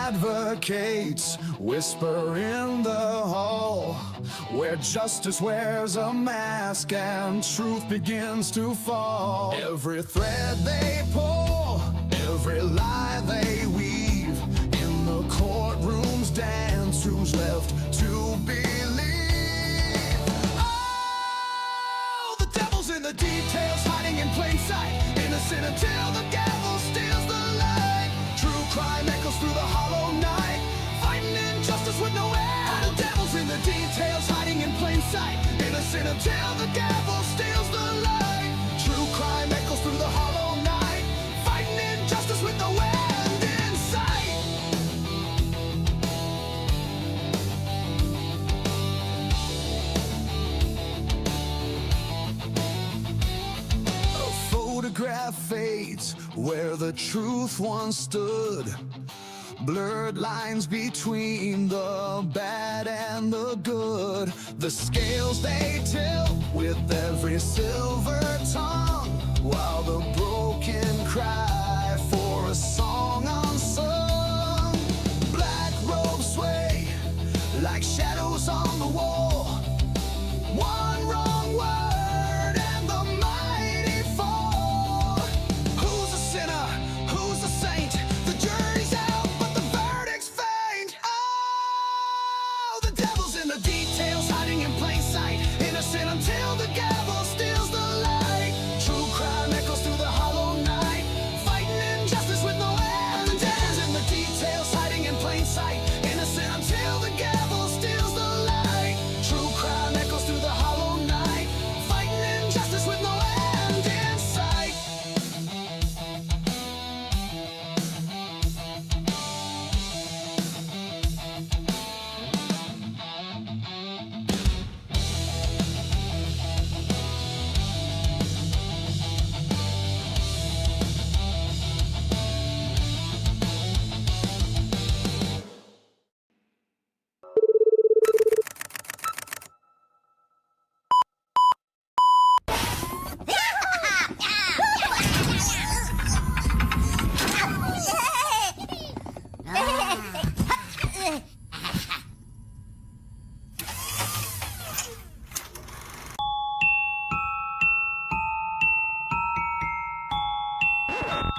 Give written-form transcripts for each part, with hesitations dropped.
advocates whisper in the hall, where justice wears a mask and truth begins to fall. Every thread they pull, every lie they weave, in the courtroom's dance, who's left to believe? Oh, the devil's in the details, hiding in plain sight, innocent until the gavel steals the light. True crime echoes through the hollow night, fighting injustice with no end. The devil's in the details, hiding in plain sight, innocent until the gavel steals the light. True crime echoes through the hollow night, fighting injustice with no end in sight. A photograph fades where the truth once stood. Blurred lines between the bad and the good. The scales they tilt with every silver tongue, while the broken cry for a song unsung. Black robes sway like shadows on the wall. One wrong word and the mighty fall. Who's a sinner? Who's a saint? The jury's out, but the verdict's faint. Oh, the devil's in the details, hiding in plain sight, innocent until the gavel steals the light. True crime echoes through the hollow night, fighting injustice with no end. The devil's in the details, hiding in plain sight, innocent until the gavel steals the light. True crime echoes through the hollow night, fighting injustice with no end in sight.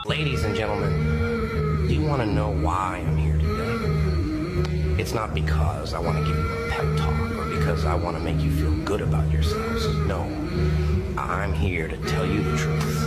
Ladies and gentlemen, do you want to know why I'm here today? It's not because I want to give you a pep talk or because I want to make you feel good about yourselves. No, I'm here to tell you the truth.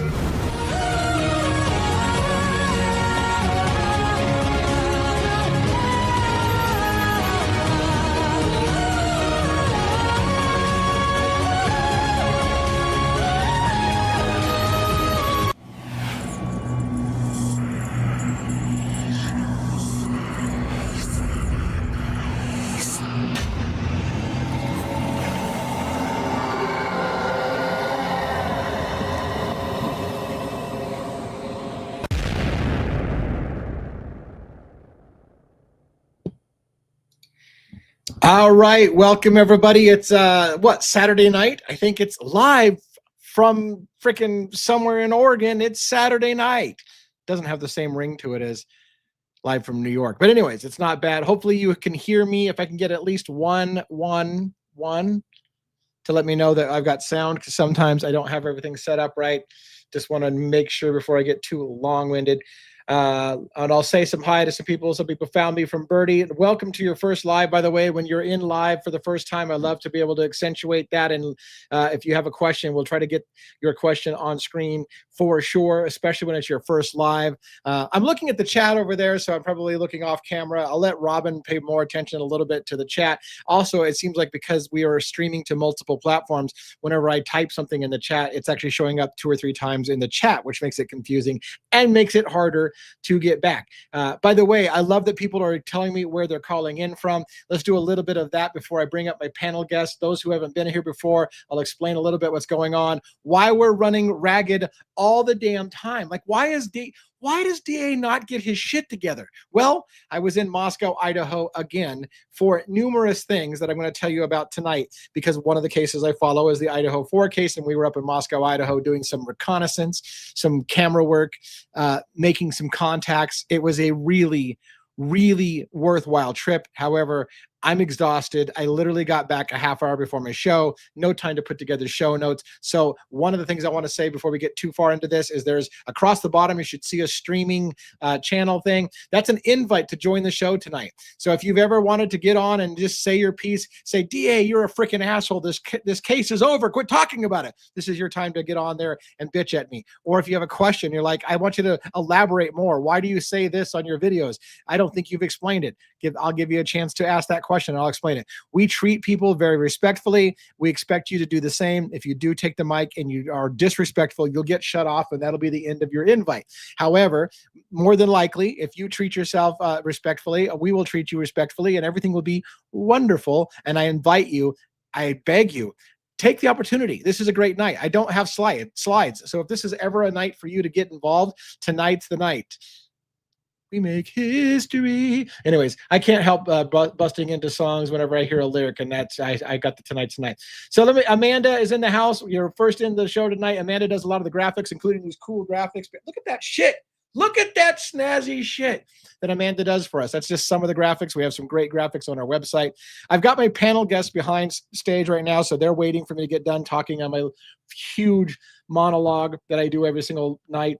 All right, welcome everybody. It's Saturday night? I think it's live from freaking somewhere in Oregon. It's Saturday night. Doesn't have the same ring to it as live from New York. But anyways, it's not bad. Hopefully you can hear me. If I can get at least one to let me know that I've got sound, because sometimes I don't have everything set up right. Just want to make sure before I get too long-winded. And I'll say some hi to some people. Some people found me from Birdie. Welcome to your first live, by the way. When you're in live for the first time, I love to be able to accentuate that. And if you have a question, we'll try to get your question on screen for sure, especially when it's your first live. I'm looking at the chat over there, so I'm probably looking off camera. I'll let Robin pay more attention a little bit to the chat. Also, it seems like because we are streaming to multiple platforms, whenever I type something in the chat, it's actually showing up 2 or 3 times in the chat, which makes it confusing and makes it harder to get back. By the way, I love that people are telling me where they're calling in from. Let's do a little bit of that before I bring up my panel guests. Those who haven't been here before, I'll explain a little bit what's going on, why we're running ragged all the damn time. Like, why does DA not get his shit together? Well, I was in Moscow, Idaho again for numerous things that I'm going to tell you about tonight, because one of the cases I follow is the Idaho 4 case, and we were up in Moscow, Idaho doing some reconnaissance, some camera work, making some contacts. It was a really, really worthwhile trip. However, I'm exhausted. I literally got back a half hour before my show, no time to put together show notes. So one of the things I want to say before we get too far into this is there's across the bottom, you should see a streaming channel thing. That's an invite to join the show tonight. So if you've ever wanted to get on and just say your piece, say, DA, you're a freaking asshole. This case is over. Quit talking about it. This is your time to get on there and bitch at me. Or if you have a question, you're like, I want you to elaborate more. Why do you say this on your videos? I don't think you've explained it. I'll give you a chance to ask that question. I'll explain it. We treat people very respectfully. We expect you to do the same. If you do take the mic and you are disrespectful, you'll get shut off, and that'll be the end of your invite. However, more than likely, if you treat yourself respectfully, we will treat you respectfully, and everything will be wonderful. And I invite you, I beg you, take the opportunity. This is a great night. I don't have slides. So if this is ever a night for you to get involved, tonight's the night. We make history. Anyways, I can't help busting into songs whenever I hear a lyric, and that's I got the tonight's tonight. So Amanda is in the house. You're first in the show tonight. Amanda does a lot of the graphics, including these cool graphics. But look at that shit. Look at that snazzy shit that Amanda does for us. That's just some of the graphics. We have some great graphics on our website. I've got my panel guests behind stage right now, so they're waiting for me to get done talking on my huge monologue that I do every single night.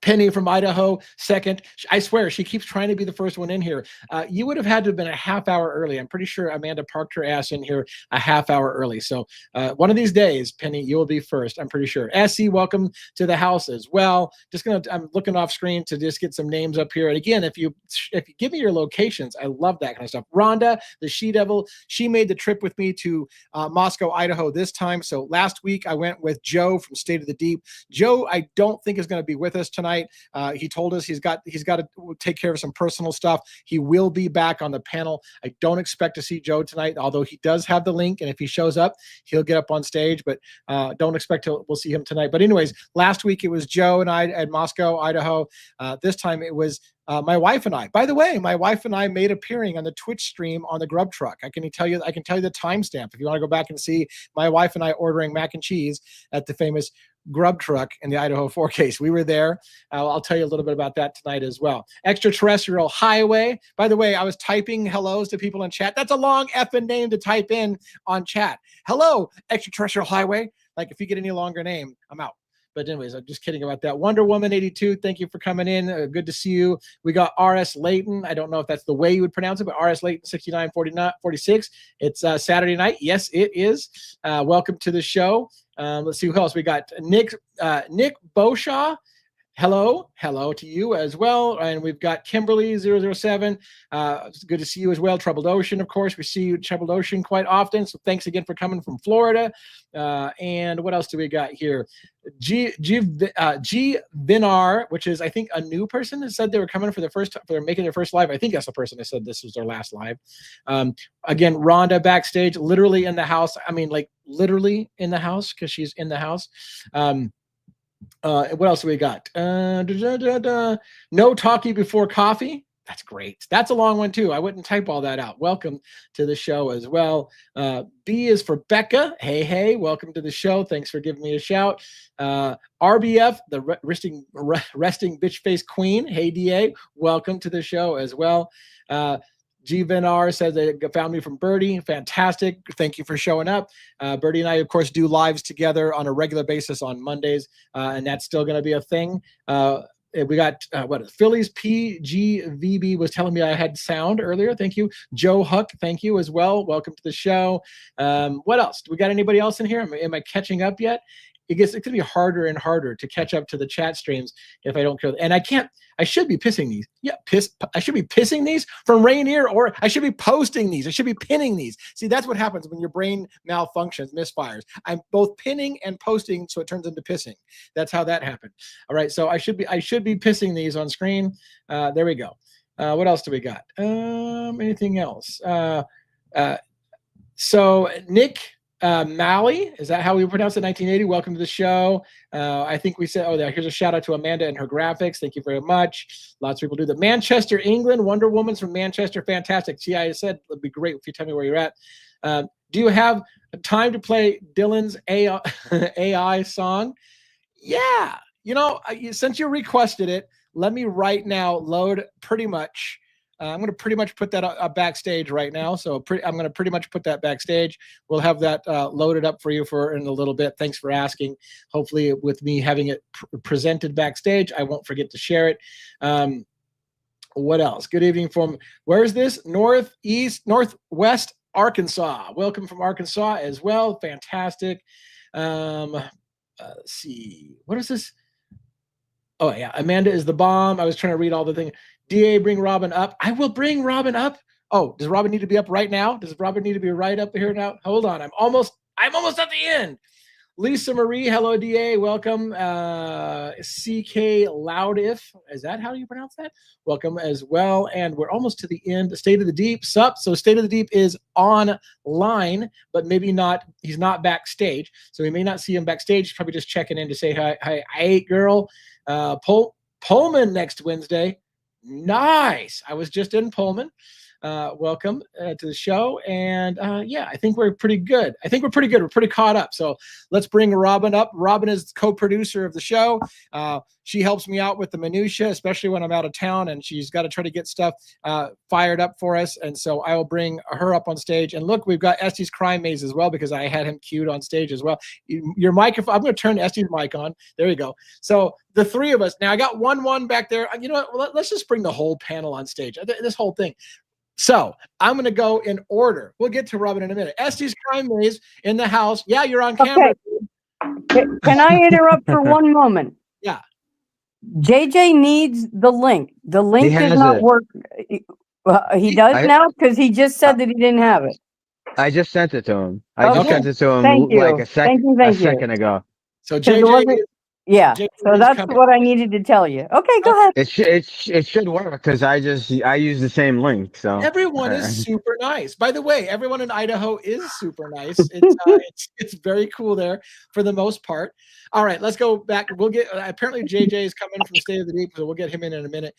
Penny from Idaho, second. I swear, she keeps trying to be the first one in here. You would have had to have been a half hour early. I'm pretty sure Amanda parked her ass in here a half hour early. So one of these days, Penny, you will be first. I'm pretty sure. Essie, welcome to the house as well. I'm looking off screen to just get some names up here. And again, if you give me your locations, I love that kind of stuff. Rhonda, the She-Devil, she made the trip with me to Moscow, Idaho this time. So last week I went with Joe from State of the Deep. Joe, I don't think is going to be with us tonight. He told us he's got to take care of some personal stuff. He will be back on the panel. I don't expect to see Joe tonight, although he does have the link, and if he shows up, he'll get up on stage, but don't expect we'll see him tonight. But anyways, last week it was Joe and I at Moscow, Idaho. This time it was my wife and I. By the way, my wife and I made appearing on the Twitch stream on the Grub Truck. I can tell you the timestamp if you want to go back and see my wife and I ordering mac and cheese at the famous Grub Truck in the Idaho 4Ks. We were there. I'll tell you a little bit about that tonight as well. Extraterrestrial Highway. By the way, I was typing hellos to people in chat. That's a long effing name to type in on chat. Hello, Extraterrestrial Highway. Like, if you get any longer name, I'm out. But anyways, I'm just kidding about that. Wonder Woman 82, thank you for coming in. Good to see you. We got RS Layton. I don't know if that's the way you would pronounce it, but RS Layton 6946. It's Saturday night. Yes, it is. Welcome to the show. Let's see who else we got. Nick Boshaw. Hello to you as well. And we've got Kimberly 007. It's good to see you as well. Troubled Ocean, of course. We see you at Troubled Ocean quite often. So thanks again for coming from Florida. And what else do we got here? G Vinar, which is, I think, a new person that said they were coming for they're making their first live. I think that's the person that said this was their last live. Again, Rhonda backstage, literally in the house. I mean, like literally in the house, because she's in the house. What else do we got? No talkie before coffee. That's great. That's a long one too. I wouldn't type all that out. Welcome to the show as well. B is for Becca. Hey, welcome to the show. Thanks for giving me a shout. RBF, the resting bitch face queen. Hey, DA, welcome to the show as well. G Vinar says they found me from Birdie. Fantastic. Thank you for showing up. Birdie and I, of course, do lives together on a regular basis on Mondays, and that's still going to be a thing. We got Phillies PGVB was telling me I had sound earlier. Thank you. Joe Huck, thank you as well. Welcome to the show. What else? Do we got anybody else in here? Am I catching up yet? It's going to be harder and harder to catch up to the chat streams if I don't kill. And I should be pissing these. Yeah, I should be pissing these from Rainier, or I should be posting these. I should be pinning these. See, that's what happens when your brain malfunctions, misfires. I'm both pinning and posting, so it turns into pissing. That's how that happened. All right, so I should be pissing these on screen. There we go. What else do we got? Anything else? So Nick Malley, is that how we pronounce it? 1980. Welcome to the show. I think we said, here's a shout out to Amanda and her graphics. Thank you very much. Lots of people do that. Manchester, England. Wonder Woman's from Manchester. Fantastic. See, I said it'd be great if you tell me where you're at. Do you have time to play Dylan's AI song? Yeah. Since you requested it, let me right now load pretty much I'm going to pretty much put that backstage right now. So I'm going to pretty much put that backstage. We'll have that loaded up for you in a little bit. Thanks for asking. Hopefully with me having it presented backstage, I won't forget to share it. What else? Good evening from, where's this? Northwest Arkansas. Welcome from Arkansas as well. Fantastic. Let's see. What is this? Oh, yeah. Amanda is the bomb. I was trying to read all the things. DA, bring Robin up. I will bring Robin up. Oh, does Robin need to be up right now? Does Robin need to be right up here now? Hold on. I'm almost at the end. Lisa Marie, hello, DA. Welcome. CK Loudif. Is that how you pronounce that? Welcome as well. And we're almost to the end. State of the Deep. Sup. So State of the Deep is online, but maybe not. He's not backstage. So we may not see him backstage. He's probably just checking in to say hi. Hi, hey, girl. Pullman next Wednesday. Nice. I was just in Pullman. Welcome to the show. And yeah, I think we're pretty good. We're pretty caught up. So let's bring Robin up. Robin is co-producer of the show. She helps me out with the minutia, especially when I'm out of town, and she's got to try to get stuff fired up for us. And so I will bring her up on stage. And look, we've got Estes Crime Maze as well, because I had him queued on stage as well. Your microphone, I'm going to turn Estes' mic on. There you go. So the three of us. Now I got one back there. You know what? Let's just bring the whole panel on stage. This whole thing. So I'm going to go in order. We'll get to Robin in a minute. Estes Crime Maze in the house. Yeah, you're on camera. Okay. Can I interrupt for one moment? Yeah. JJ needs the link. The link does not work. He does now, because he just said that he didn't have it. I just sent it to him. I just sent it to him Thank you. like a second ago. So JJ. Yeah, JJ so that's what I needed to tell you. Okay, go ahead. It should work, because I use the same link. So everyone is super nice. By the way, everyone in Idaho is super nice. It's very cool there for the most part. All right, let's go back. We'll get apparently JJ is coming from State of the Deep, so we'll get him in a minute.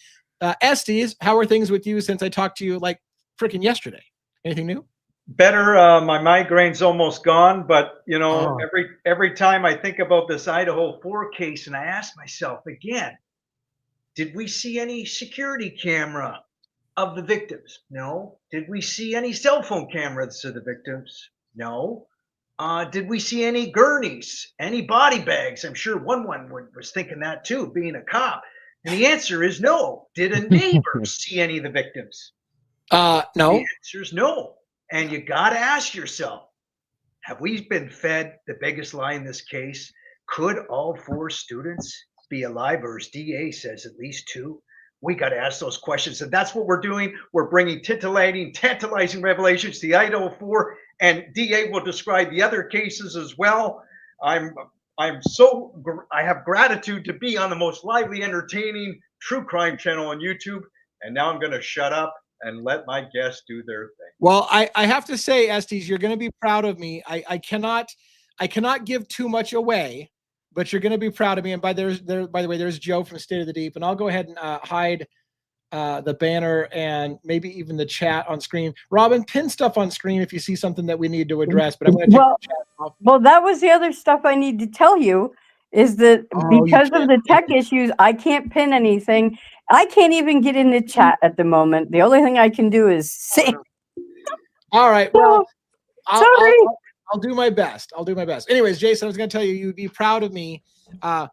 Estes, how are things with you since I talked to you like freaking yesterday? Anything new? Better. My migraine's almost gone, but you know, every time I think about this Idaho 4 case, and I ask myself again, did we see any security camera of the victims? No. Did we see any cell phone cameras of the victims? No. Did we see any gurneys, any body bags? I'm sure one was thinking that too, being a cop. And the answer is no. Did a neighbor see any of the victims? No. The answer is no. And you got to ask yourself, have we been fed the biggest lie in this case? Could all 4 students be alive, or as DA says, at least 2? We got to ask those questions. And that's what we're doing. We're bringing tantalizing revelations to the Idaho 4, and DA will describe the other cases as well. I have gratitude to be on the most lively, entertaining true crime channel on YouTube. And now I'm going to shut up and let my guests do their thing. Well, I have to say, Estes, you're going to be proud of me. I cannot give too much away, but you're going to be proud of me. And by the way, there's Joe from State of the Deep, and I'll go ahead and hide the banner and maybe even the chat on screen. Robin, pin stuff on screen if you see something that we need to address. But I'm going to take the chat off. Well, that was the other stuff I need to tell you, is that because of the tech issues, I can't pin anything. I can't even get in the chat at the moment. The only thing I can do is sing. All right. Well, Sorry. I'll do my best. Anyways, Jason, I was going to tell you, you'd be proud of me. I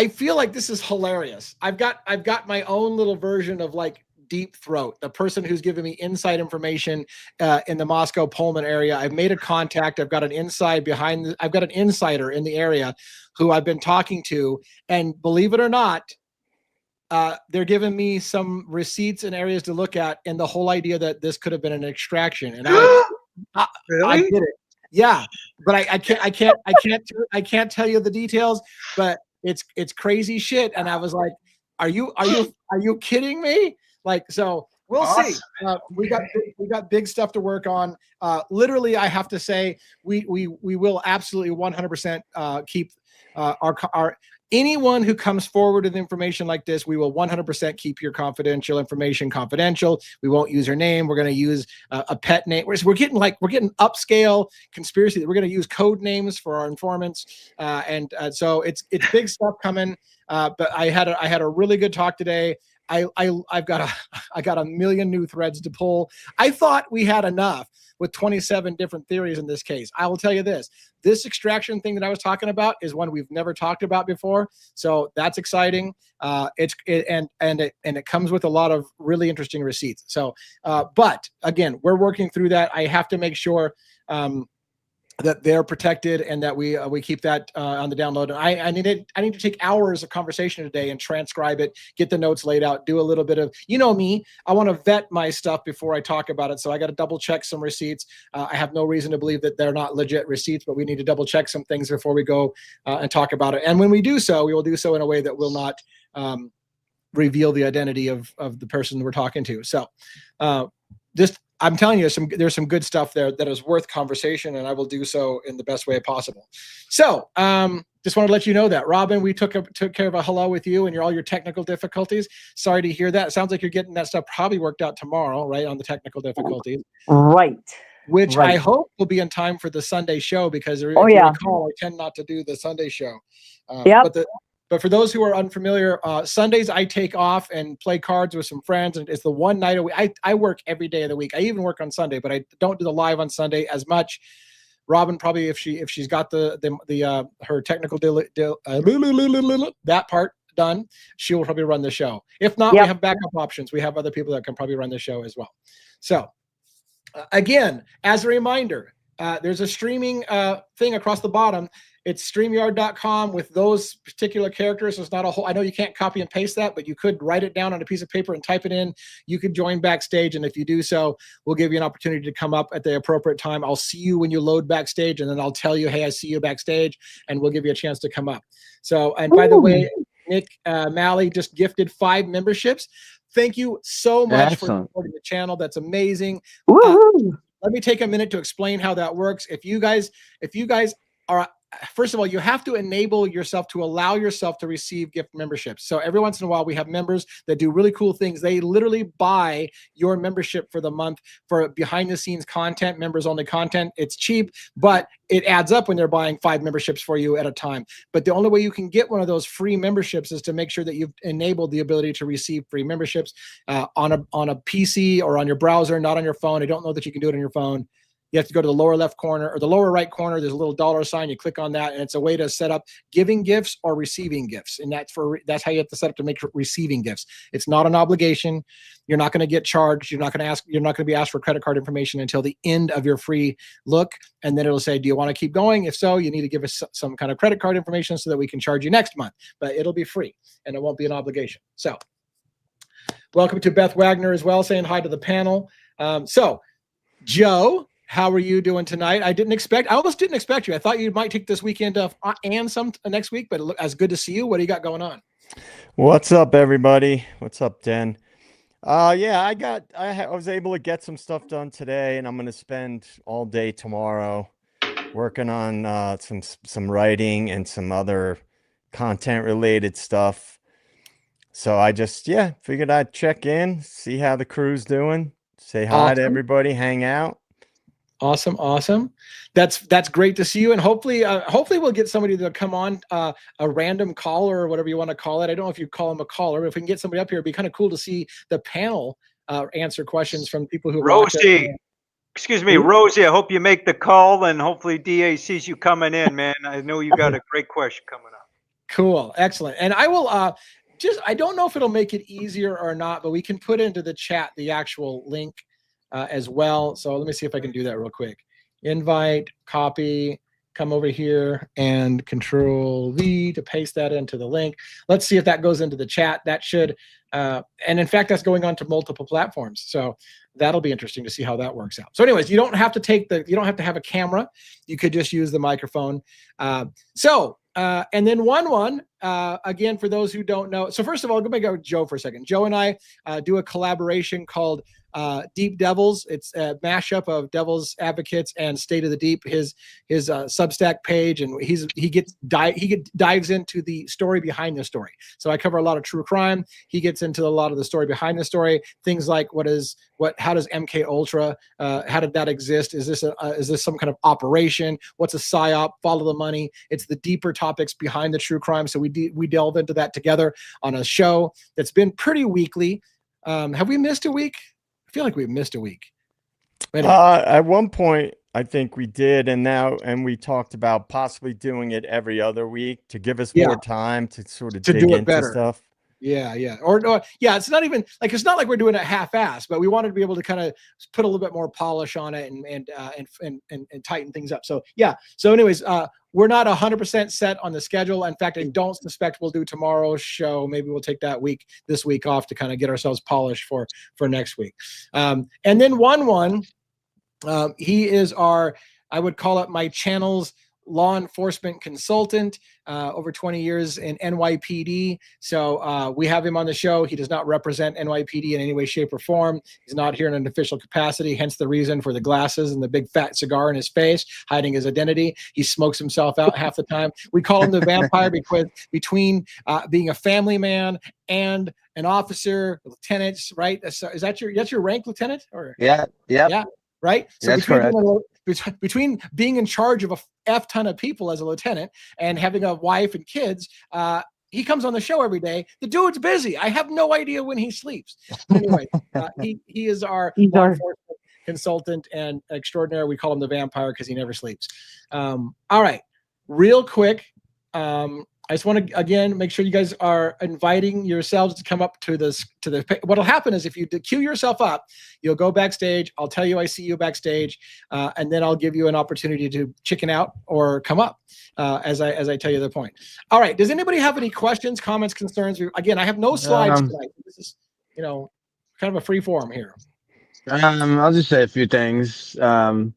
feel like this is hilarious. I've got my own little version of like Deep Throat, the person who's giving me inside information in the Moscow Pullman area. I've made a contact. I've got an insider in the area who I've been talking to, and believe it or not, they're giving me some receipts and areas to look at, and the whole idea that this could have been an extraction. And Really? I get it. Yeah, but I can't tell you the details, but it's crazy shit. And I was like, are you kidding me? Like, so we'll see. We got big stuff to work on. Literally, I have to say, we will absolutely 100% keep our anyone who comes forward with information like this, we will 100% keep your confidential information confidential. We won't use her name. We're going to use a pet name. We're getting upscale conspiracy. We're going to use code names for our informants. So it's big stuff coming. But I had a really good talk today. I've got a million new threads to pull. I thought we had enough with 27 different theories in this case. I will tell you this extraction thing that I was talking about is one we've never talked about before. So that's exciting. It comes with a lot of really interesting receipts. So, but again, we're working through that. I have to make sure, that they're protected and that we keep that on the download. And I need to take hours of conversation today and transcribe it, get the notes laid out, do a little bit of, you know me, I want to vet my stuff before I talk about it. So I got to double check some receipts. I have no reason to believe that they're not legit receipts, but we need to double check some things before we go and talk about it. And when we do so, we will do so in a way that will not reveal the identity of the person we're talking to. So I'm telling you, there's some good stuff there that is worth conversation, and I will do so in the best way possible. So just wanted to let you know that. Robin, we took care of a hello with you and all your technical difficulties. Sorry to hear that. It sounds like you're getting that stuff probably worked out tomorrow, right, on the technical difficulties. Right. Which right. I hope will be in time for the Sunday show, because if you recall, I tend not to do the Sunday show. But for those who are unfamiliar, Sundays I take off and play cards with some friends, and it's the one night a week. I work every day of the week. I even work on Sunday, but I don't do the live on Sunday as much. Robin probably, if she's got her technical that part done, she will probably run the show. If not, we have backup options. We have other people that can probably run the show as well. So again, as a reminder, there's a streaming thing across the bottom. It's StreamYard.com with those particular characters. It's not a whole, I know you can't copy and paste that, but you could write it down on a piece of paper and type it in. You could join backstage. And if you do so, we'll give you an opportunity to come up at the appropriate time. I'll see you when you load backstage, and then I'll tell you, hey, I see you backstage, and we'll give you a chance to come up. So, and by the way, Nick Malley just gifted 5 memberships. Thank you so much for supporting the channel. That's amazing. Let me take a minute to explain how that works. If you guys are, first of all, you have to enable yourself to allow yourself to receive gift memberships. So every once in a while, we have members that do really cool things. They literally buy your membership for the month for behind the scenes content, members only content. It's cheap, but it adds up when they're buying 5 memberships for you at a time. But the only way you can get one of those free memberships is to make sure that you've enabled the ability to receive free memberships on a PC or on your browser, not on your phone. I don't know that you can do it on your phone. You have to go to the lower left corner or the lower right corner. There's a little dollar sign. You click on that, and it's a way to set up giving gifts or receiving gifts. And that's how you have to set up to make receiving gifts. It's not an obligation. You're not going to get charged. You're not going to be asked for credit card information until the end of your free look. And then it'll say, do you want to keep going? If so, you need to give us some kind of credit card information so that we can charge you next month. But it'll be free, and it won't be an obligation. So welcome to Beth Wagner as well, saying hi to the panel. So Joe, how are you doing tonight? I almost didn't expect you. I thought you might take this weekend off and some next week, but as good to see you. What do you got going on? What's up, everybody? What's up, Den? Yeah, I was able to get some stuff done today, and I'm going to spend all day tomorrow working on some writing and some other content related stuff. So I just, figured I'd check in, see how the crew's doing, say hi to everybody, hang out. Awesome. That's great to see you, and hopefully we'll get somebody to come on a random caller or whatever you want to call it. I don't know if you call them a caller, but if we can get somebody up here, it'd be kind of cool to see the panel answer questions from people who Rosie. Excuse me, Rosie, I hope you make the call, and hopefully DA sees you coming in, man. I know you got a great question coming up. Cool, excellent. And I will I don't know if it'll make it easier or not, but we can put into the chat the actual link as well. So let me see if I can do that real quick. Invite, copy, come over here and Control V to paste that into the link. Let's see if that goes into the chat. That should, and in fact, that's going on to multiple platforms. So that'll be interesting to see how that works out. So anyways, you don't have to have a camera. You could just use the microphone. And then one, again, for those who don't know. So first of all, let me go with Joe for a second. Joe and I do a collaboration called Deep Devils. It's a mashup of Devil's Advocates and State of the Deep. His Substack page, and he dives into the story behind the story. So I cover a lot of true crime. He gets into a lot of the story behind the story. Things like how does MK Ultra? How did that exist? Is this some kind of operation? What's a psyop? Follow the money. It's the deeper topics behind the true crime. So we delve into that together on a show that's been pretty weekly. Have we missed a week? I feel like we've missed a week. Anyway. At one point, I think we did, and we talked about possibly doing it every other week to give us more time to sort of dig into better stuff. Yeah. Or it's not even like, it's not like we're doing it half-assed, but we wanted to be able to kind of put a little bit more polish on it and tighten things up. So So anyways, we're not 100% set on the schedule. In fact, I don't suspect we'll do tomorrow's show. Maybe we'll take this week off to kind of get ourselves polished for next week. And then one, he is I would call it my channel's law enforcement consultant, over 20 years in NYPD. So we have him on the show. He does not represent NYPD in any way, shape, or form. He's not here in an official capacity, hence the reason for the glasses and the big fat cigar in his face, hiding his identity. He smokes himself out half the time. We call him the vampire because between being a family man and an officer, lieutenant, right? Is that's your rank, lieutenant? Or Yeah. Right? So that's correct. Between being in charge of a F ton of people as a lieutenant and having a wife and kids, he comes on the show every day. The dude's busy. I have no idea when he sleeps. Anyway, he is our law enforcement consultant and extraordinary. We call him the vampire because he never sleeps. All right, real quick. I just want to, again, make sure you guys are inviting yourselves to come up to the, what'll happen is if you queue yourself up, you'll go backstage. I'll tell you I see you backstage, and then I'll give you an opportunity to chicken out or come up as I tell you the point. All right. Does anybody have any questions, comments, concerns? Again, I have no slides tonight. This is, kind of a free forum here. I'll just say a few things. I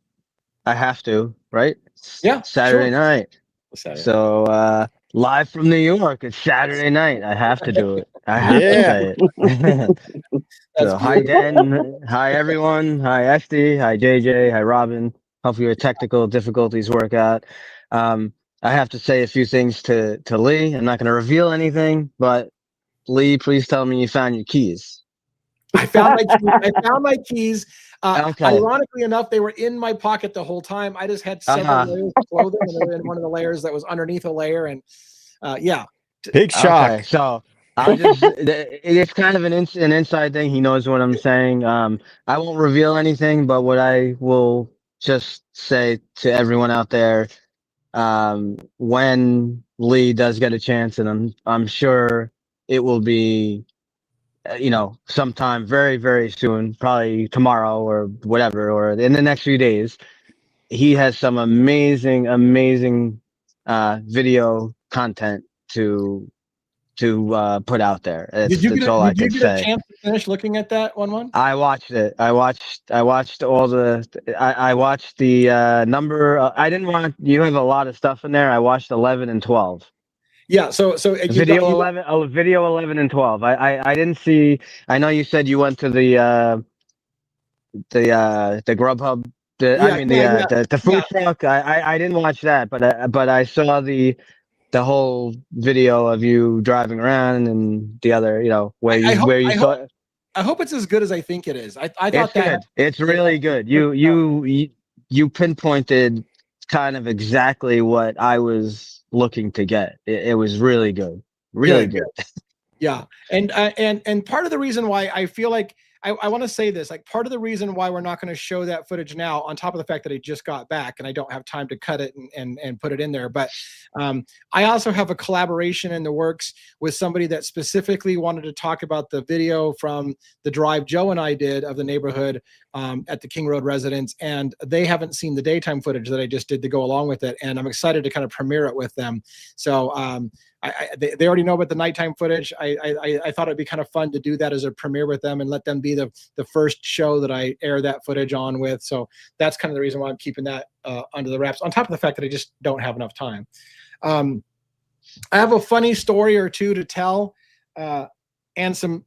have to, right? Yeah. Saturday night. Saturday. So, live from New York, it's Saturday night. I have to do it. I have to say it. So, hi, Dan. Hi, everyone. Hi, Esty. Hi, JJ. Hi, Robin. Hope your technical difficulties work out. I have to say a few things to Lee. I'm not going to reveal anything, but Lee, please tell me you found your keys. I found my keys. Okay. Ironically enough, they were in my pocket the whole time. I just had several layers of clothing, and they were in one of the layers that was underneath a layer. And big shock. Okay, so I'll just it's kind of an inside thing. He knows what I'm saying. I won't reveal anything, but what I will just say to everyone out there, when Lee does get a chance, and I'm sure it will be, sometime very, very soon, probably tomorrow or whatever, or in the next few days, he has some amazing video content to put out there. Did you get say. A chance to finish looking at that one? I watched it. I watched all the. I watched the number. I didn't want. You have a lot of stuff in there. I watched 11 and 12. Yeah. So video 11 and 12. I didn't see. I know you said you went to the Grubhub. The food truck. I didn't watch that, but I saw the whole video of you driving around and the other, where you saw. I hope it's as good as I think it is. I thought that it's really good. You pinpointed kind of exactly what I was looking to get. It was really good. Really good. Yeah. And part of the reason why I feel like I want to say this, like part of the reason why we're not going to show that footage now, on top of the fact that I just got back and I don't have time to cut it and put it in there. But I also have a collaboration in the works with somebody that specifically wanted to talk about the video from the drive Joe and I did of the neighborhood at the King Road residence. And they haven't seen the daytime footage that I just did to go along with it. And I'm excited to kind of premiere it with them. So they already know about the nighttime footage. I thought it'd be kind of fun to do that as a premiere with them and let them be the first show that I air that footage on with. So that's kind of the reason why I'm keeping that under the wraps, on top of the fact that I just don't have enough time. I have a funny story or two to tell, and some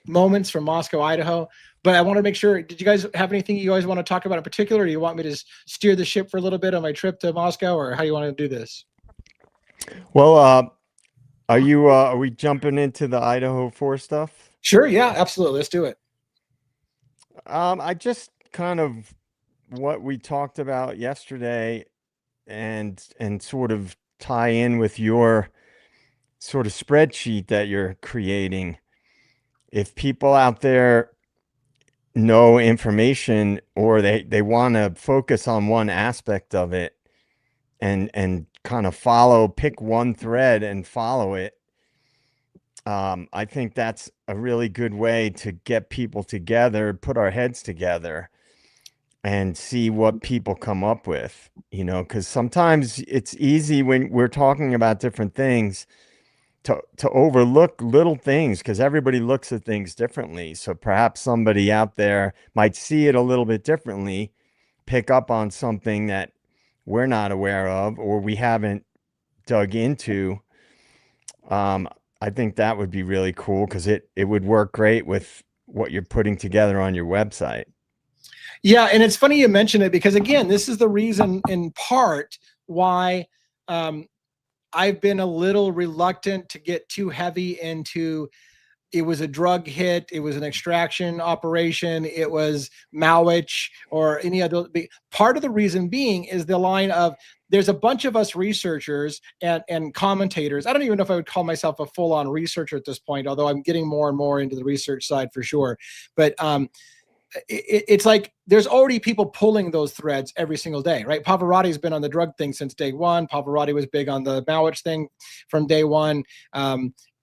moments from Moscow, Idaho. But I want to make sure, did you guys have anything you guys want to talk about in particular? Or do you want me to steer the ship for a little bit on my trip to Moscow, or how do you want to do this? Well, are we jumping into the Idaho 4 stuff? Sure. Yeah, absolutely. Let's do it. I just kind of what we talked about yesterday and sort of tie in with your sort of spreadsheet that you're creating. If people out there know information or they want to focus on one aspect of it and kind of pick one thread and follow it, I think that's a really good way to get people together, put our heads together and see what people come up with, because sometimes it's easy when we're talking about different things to overlook little things because everybody looks at things differently. So perhaps somebody out there might see it a little bit differently, pick up on something that we're not aware of or we haven't dug into. I think that would be really cool because it would work great with what you're putting together on your website. Yeah, and it's funny you mention it because, again, this is the reason in part why I've been a little reluctant to get too heavy into it was a drug hit, it was an extraction operation, it was Malwich or any other. Part of the reason being is the line of there's a bunch of us researchers and commentators. I don't even know if I would call myself a full-on researcher at this point, although I'm getting more and more into the research side for sure. But it's like there's already people pulling those threads every single day, right? Pavarotti's been on the drug thing since day one. Pavarotti was big on the Malwich thing from day one.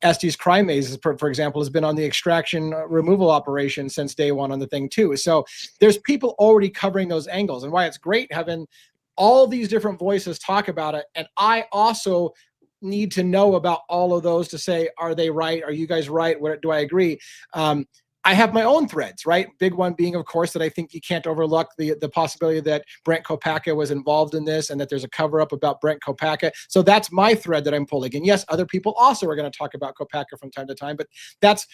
Estes Crime Maze, for example, has been on the extraction removal operation since day one on the thing too. So there's people already covering those angles, and why it's great having all these different voices talk about it. And I also need to know about all of those to say, are they right? Are you guys right? What do I agree? I have my own threads, right? Big one being, of course, that I think you can't overlook the possibility that Brent Kopacka was involved in this and that there's a cover up about Brent Kopacka. So that's my thread that I'm pulling. And yes, other people also are going to talk about Kopacka from time to time, but that's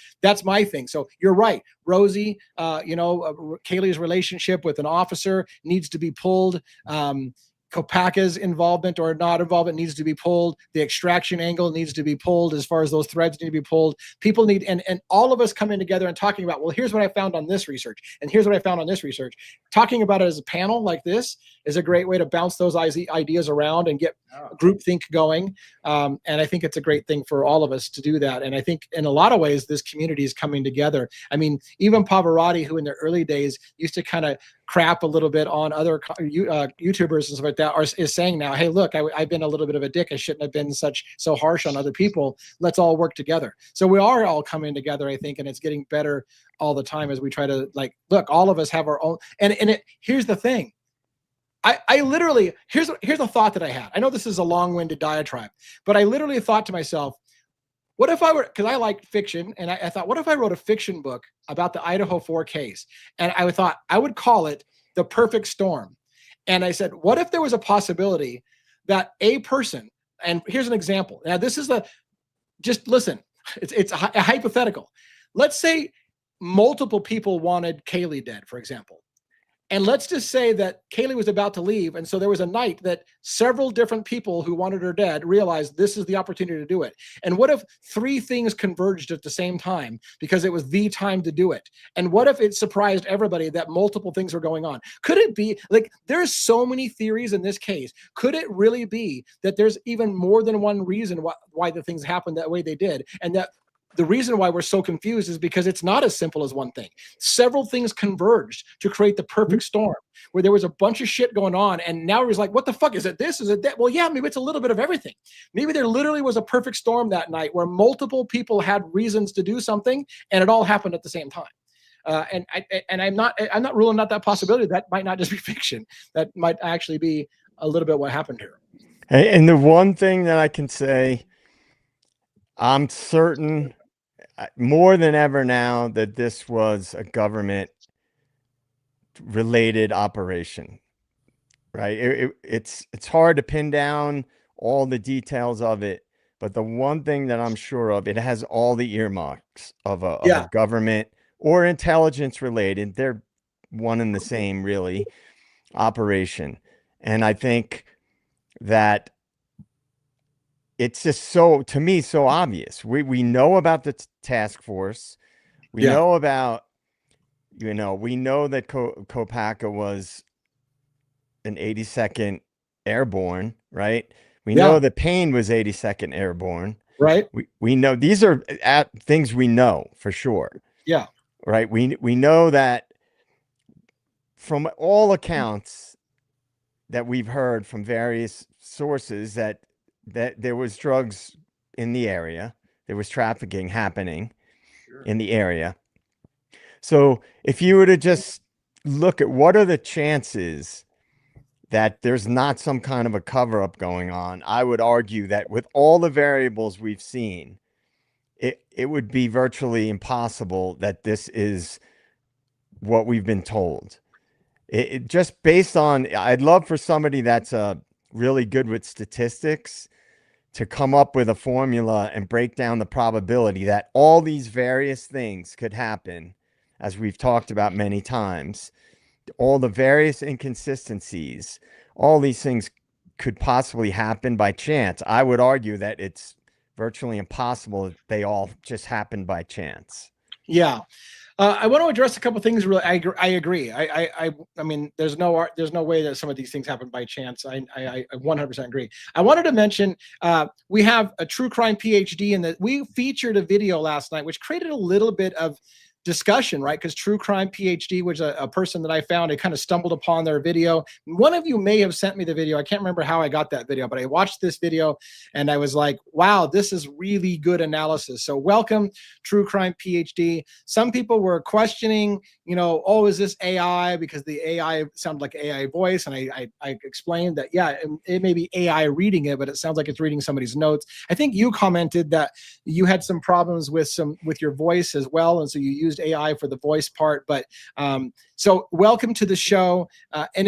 my thing. So you're right. Rosie, Kaylee's relationship with an officer needs to be pulled. Kopacka's involvement or not involvement needs to be pulled. The extraction angle needs to be pulled as far as those threads need to be pulled. People need, and all of us coming together and talking about, well, here's what I found on this research, and here's what I found on this research. Talking about it as a panel like this is a great way to bounce those ideas around and get groupthink going. And I think it's a great thing for all of us to do that. And I think in a lot of ways, this community is coming together. I mean, even Pavarotti, who in the early days used to kind of crap a little bit on other YouTubers and stuff like that, is saying now, hey, look, I've been a little bit of a dick. I shouldn't have been so harsh on other people. Let's all work together. So we are all coming together, I think, and it's getting better all the time as we try to look, all of us have our own. And here's the thing. I literally, here's a thought that I had. I know this is a long-winded diatribe, but I literally thought to myself, what if I were, because I like fiction, and I thought, what if I wrote a fiction book about the Idaho 4 case? And I thought I would call it The Perfect Storm. And I said, what if there was a possibility that a person, and here's an example. Now, this is just listen, it's a hypothetical. Let's say multiple people wanted Kaylee dead, for example. And let's just say that Kaylee was about to leave. And so there was a night that several different people who wanted her dead realized this is the opportunity to do it. And what if 3 things converged at the same time because it was the time to do it? And what if it surprised everybody that multiple things were going on? Could it be there's so many theories in this case? Could it really be that there's even more than one reason why the things happened that way they did? And that the reason why we're so confused is because it's not as simple as one thing. Several things converged to create the perfect storm where there was a bunch of shit going on. And now it was like, what the fuck? Is it this? Is it that? Well, yeah, maybe it's a little bit of everything. Maybe there literally was a perfect storm that night where multiple people had reasons to do something and it all happened at the same time. And I'm not ruling out that possibility. That might not just be fiction. That might actually be a little bit what happened here. And the one thing that I can say, I'm certain more than ever now that this was a government related operation, right? It's hard to pin down all the details of it, But the one thing that I'm sure of, it has all the earmarks of a Yeah. government or intelligence related. They're one and the same, really, operation. And I think that it's just so, to me, so obvious. We know about the task force. We Yeah. know about, we know that Kopaka was an 82nd Airborne, right? We Yeah. know that Payne was 82nd Airborne. Right. We know these are things we know for sure. Yeah. Right. We know that from all accounts that we've heard from various sources that there was drugs in the area. There was trafficking happening in the area. So if you were to just look at what are the chances that there's not some kind of a cover up going on, I would argue that with all the variables we've seen, it would be virtually impossible that this is what we've been told. It just based on, I'd love for somebody that's really good with statistics to come up with a formula and break down the probability that all these various things could happen, as we've talked about many times, all the various inconsistencies, all these things could possibly happen by chance. I would argue that it's virtually impossible that they all just happen by chance. Yeah. I want to address a couple of things. Really, I agree. I mean, there's no way that some of these things happen by chance. I 100% agree. I wanted to mention we have a true crime PhD, and that we featured a video last night, which created a little bit of discussion, right? Because True Crime PhD was a person that I found. I kind of stumbled upon their video. One of you may have sent me the video. I can't remember how I got that video, but I watched this video and I was like, wow, this is really good analysis. So welcome, True Crime PhD. Some people were questioning, oh, is this AI? Because the AI sounded like AI voice. And I explained that, yeah, it may be AI reading it, but it sounds like it's reading somebody's notes. I think you commented that you had some problems with your voice as well. And so you used AI for the voice part, but so welcome to the show. And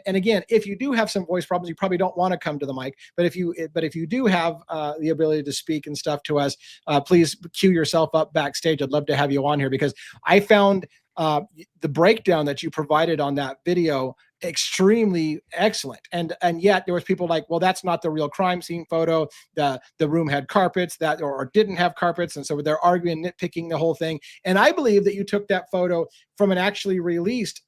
again, if you do have some voice problems, you probably don't want to come to the mic. But if you do have the ability to speak and stuff to us, please queue yourself up backstage. I'd love to have you on here because I found the breakdown that you provided on that video extremely excellent, and yet there was people like, well, that's not the real crime scene photo. The room had carpets that or didn't have carpets, and so they're arguing, nitpicking the whole thing. And I believe that you took that photo from an actually released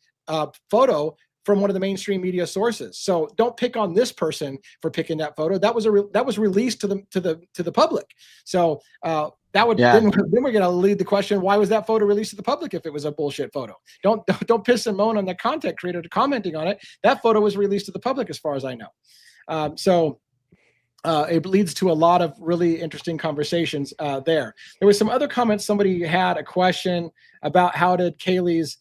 photo from one of the mainstream media sources. So don't pick on this person for picking that photo. That was released to the public. So that would then we're going to lead the question: why was that photo released to the public if it was a bullshit photo? Don't piss and moan on the content creator commenting on it. That photo was released to the public, as far as I know. So it leads to a lot of really interesting conversations there. There was some other comments. Somebody had a question about why did Kaylee's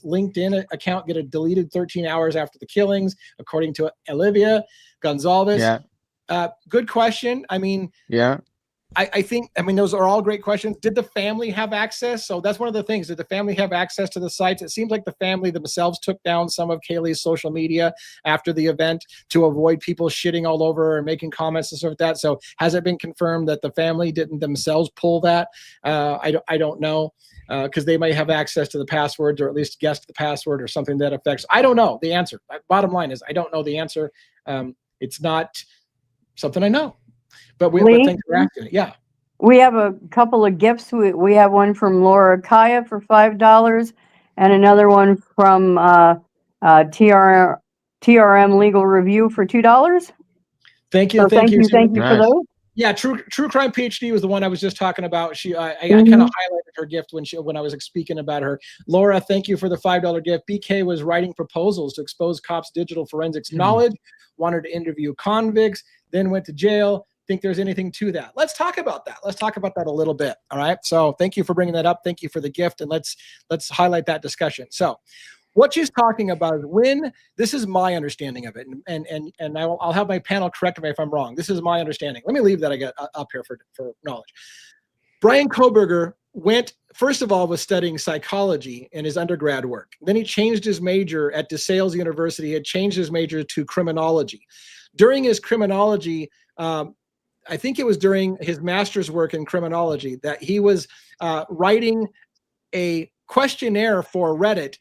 LinkedIn account get deleted 13 hours after the killings, according to Olivia Gonzalez. Yeah. Good question. I mean, yeah. I think those are all great questions. Did the family have access? So that's one of the things. Did the family have access to the sites? It seems like the family themselves took down some of Kaylee's social media after the event to avoid people shitting all over or making comments and stuff like that. So has it been confirmed that the family didn't themselves pull that? I don't know. Because they may have access to the passwords, or at least guessed the password or something that affects. I don't know the answer. Bottom line is I don't know the answer. It's not something I know. But thanks for asking. Yeah. We have a couple of gifts. We have one from Laura Kaya for $5 and another one from TRM Legal Review for $2. Thank you. So thank you for those. Yeah, True Crime PhD was the one I was just talking about. I kind of highlighted her gift when I was speaking about her. Laura, thank you for the $5 gift. BK was writing proposals to expose cops' digital forensics knowledge, wanted to interview convicts, then went to jail. Think there's anything to that? Let's talk about that. Let's talk about that a little bit. All right. So thank you for bringing that up. Thank you for the gift, and let's highlight that discussion. So what she's talking about is this is my understanding of it, and I'll have my panel correct me if I'm wrong. This is my understanding. Let me leave that I got up here for knowledge. Brian Koberger first of all, was studying psychology in his undergrad work. Then he changed his major at DeSales University. He had changed his major to criminology. During his criminology I think it was during his master's work in criminology that he was writing a questionnaire for Reddit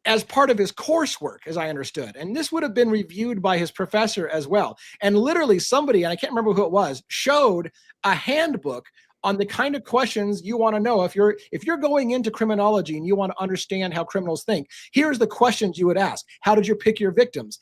as part of his coursework, as I understood. And this would have been reviewed by his professor as well. And literally somebody, and I can't remember who it was, showed a handbook on the kind of questions you want to know. If you're going into criminology and you want to understand how criminals think, here's the questions you would ask. How did you pick your victims?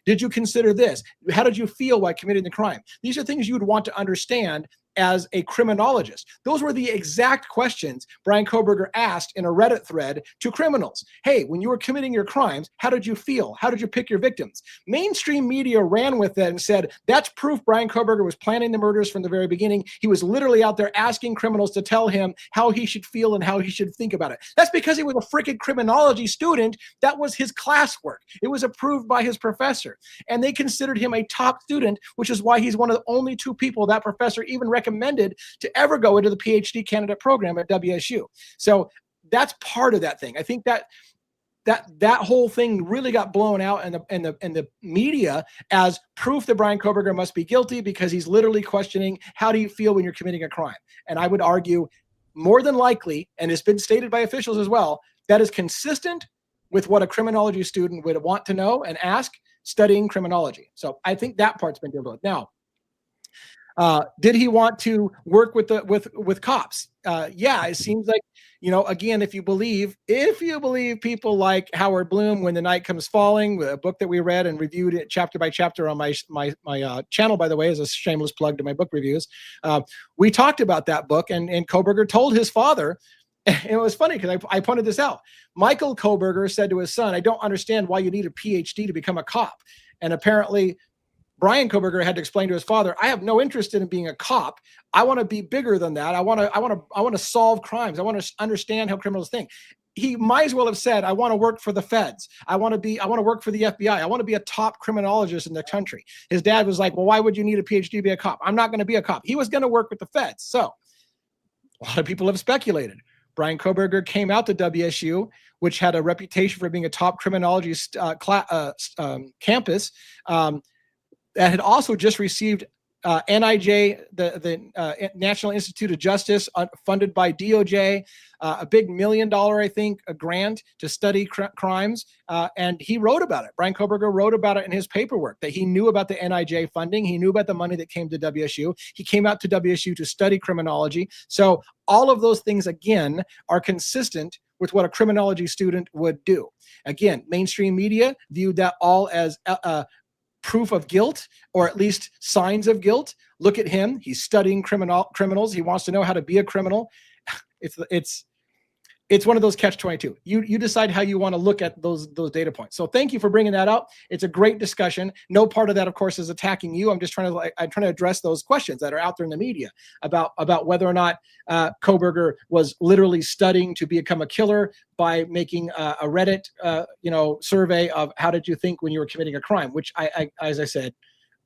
Did you consider this? How did you feel while committing the crime? These are things you would want to understand as a criminologist. Those were the exact questions Bryan Kohberger asked in a Reddit thread to criminals. Hey, when you were committing your crimes, how did you feel? How did you pick your victims? Mainstream media ran with it and said, that's proof Bryan Kohberger was planning the murders from the very beginning. He was literally out there asking criminals to tell him how he should feel and how he should think about it. That's because he was a freaking criminology student. That was his classwork. It was approved by his professor. And they considered him a top student, which is why he's one of the only two people that professor even recommended to ever go into the PhD candidate program at WSU. So that's part of that thing. I think that whole thing really got blown out in the media as proof that Bryan Kohberger must be guilty because he's literally questioning how do you feel when you're committing a crime. And I would argue more than likely, and it's been stated by officials as well, that is consistent with what a criminology student would want to know and ask studying criminology. So I think that part's been dealt with. Now, did he want to work with cops? Yeah, it seems like, again, if you believe people like Howard Bloom, When the Night Comes Falling, a book that we read and reviewed it chapter by chapter on my channel, by the way, as a shameless plug to my book reviews. We talked about that book, and Kohberger told his father, and it was funny because I pointed this out. Michael Kohberger said to his son, I don't understand why you need a PhD to become a cop. And apparently Bryan Kohberger had to explain to his father, I have no interest in being a cop. I want to be bigger than that. I want to solve crimes. I want to understand how criminals think. He might as well have said, I want to work for the feds. I want to work for the FBI. I want to be a top criminologist in the country. His dad was like, well, why would you need a PhD to be a cop? I'm not going to be a cop. He was going to work with the feds. So a lot of people have speculated. Bryan Kohberger came out to WSU, which had a reputation for being a top criminology campus, that had also just received NIJ, the National Institute of Justice, funded by DOJ, a big $1 million, I think, a grant to study crimes. And he wrote about it. Bryan Kohberger wrote about it in his paperwork, that he knew about the NIJ funding. He knew about the money that came to WSU. He came out to WSU to study criminology. So all of those things, again, are consistent with what a criminology student would do. Again, mainstream media viewed that all as proof of guilt, or at least signs of guilt. Look at him. He's studying criminals. He wants to know how to be a criminal. It's one of those catch-22. You decide how you want to look at those data points. So thank you for bringing that up. It's a great discussion. No part of that, of course, is attacking you. I'm just trying to address those questions that are out there in the media about whether or not Kohberger was literally studying to become a killer by making a Reddit survey of how did you think when you were committing a crime, which I as I said,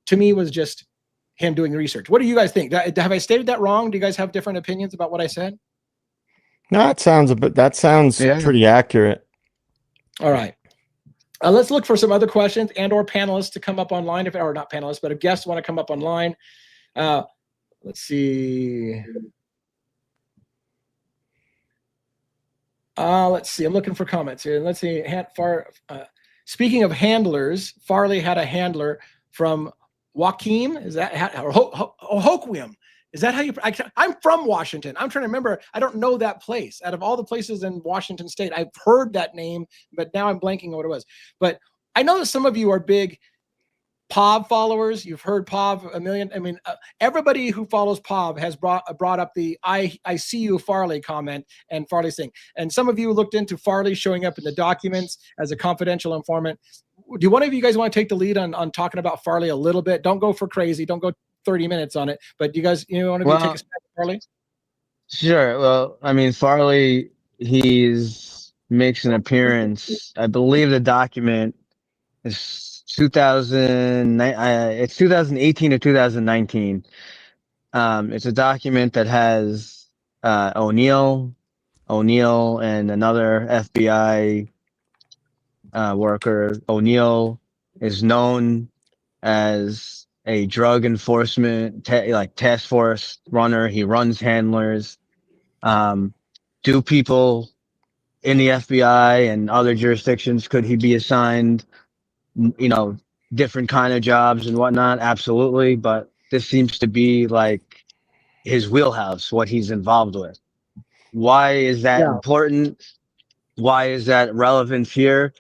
to me was just him doing research. What do you guys think? Have I stated that wrong? Do you guys have different opinions about what I said? No, that sounds pretty accurate. All right. Let's look for some other questions and or panelists to come up online, or not panelists, but if guests want to come up online. Let's see. Let's see. I'm looking for comments here. Let's see. Speaking of handlers, Farley had a handler from Joaquim. Is that Hoquiam? Is that how you? I'm from Washington. I'm trying to remember. I don't know that place. Out of all the places in Washington State, I've heard that name, but now I'm blanking on what it was. But I know that some of you are big POV followers. You've heard POV a million. I mean, everybody who follows POV has brought up the "I see you, Farley" comment and Farley's thing. And some of you looked into Farley showing up in the documents as a confidential informant. Do one of you guys want to take the lead on talking about Farley a little bit? Don't go for crazy. Don't go 30 minutes on it. But you guys, want to take a stab at Farley? Sure. Well, I mean, Farley, makes an appearance. I believe the document is it's 2018 to 2019. It's a document that has O'Neill, and another FBI worker. O'Neill is known as a drug enforcement like task force runner. He runs handlers. Do people in the FBI and other jurisdictions, could he be assigned, different kind of jobs and whatnot? Absolutely. But this seems to be like his wheelhouse, what he's involved with. Why is that Yeah. important? Why is that relevant here?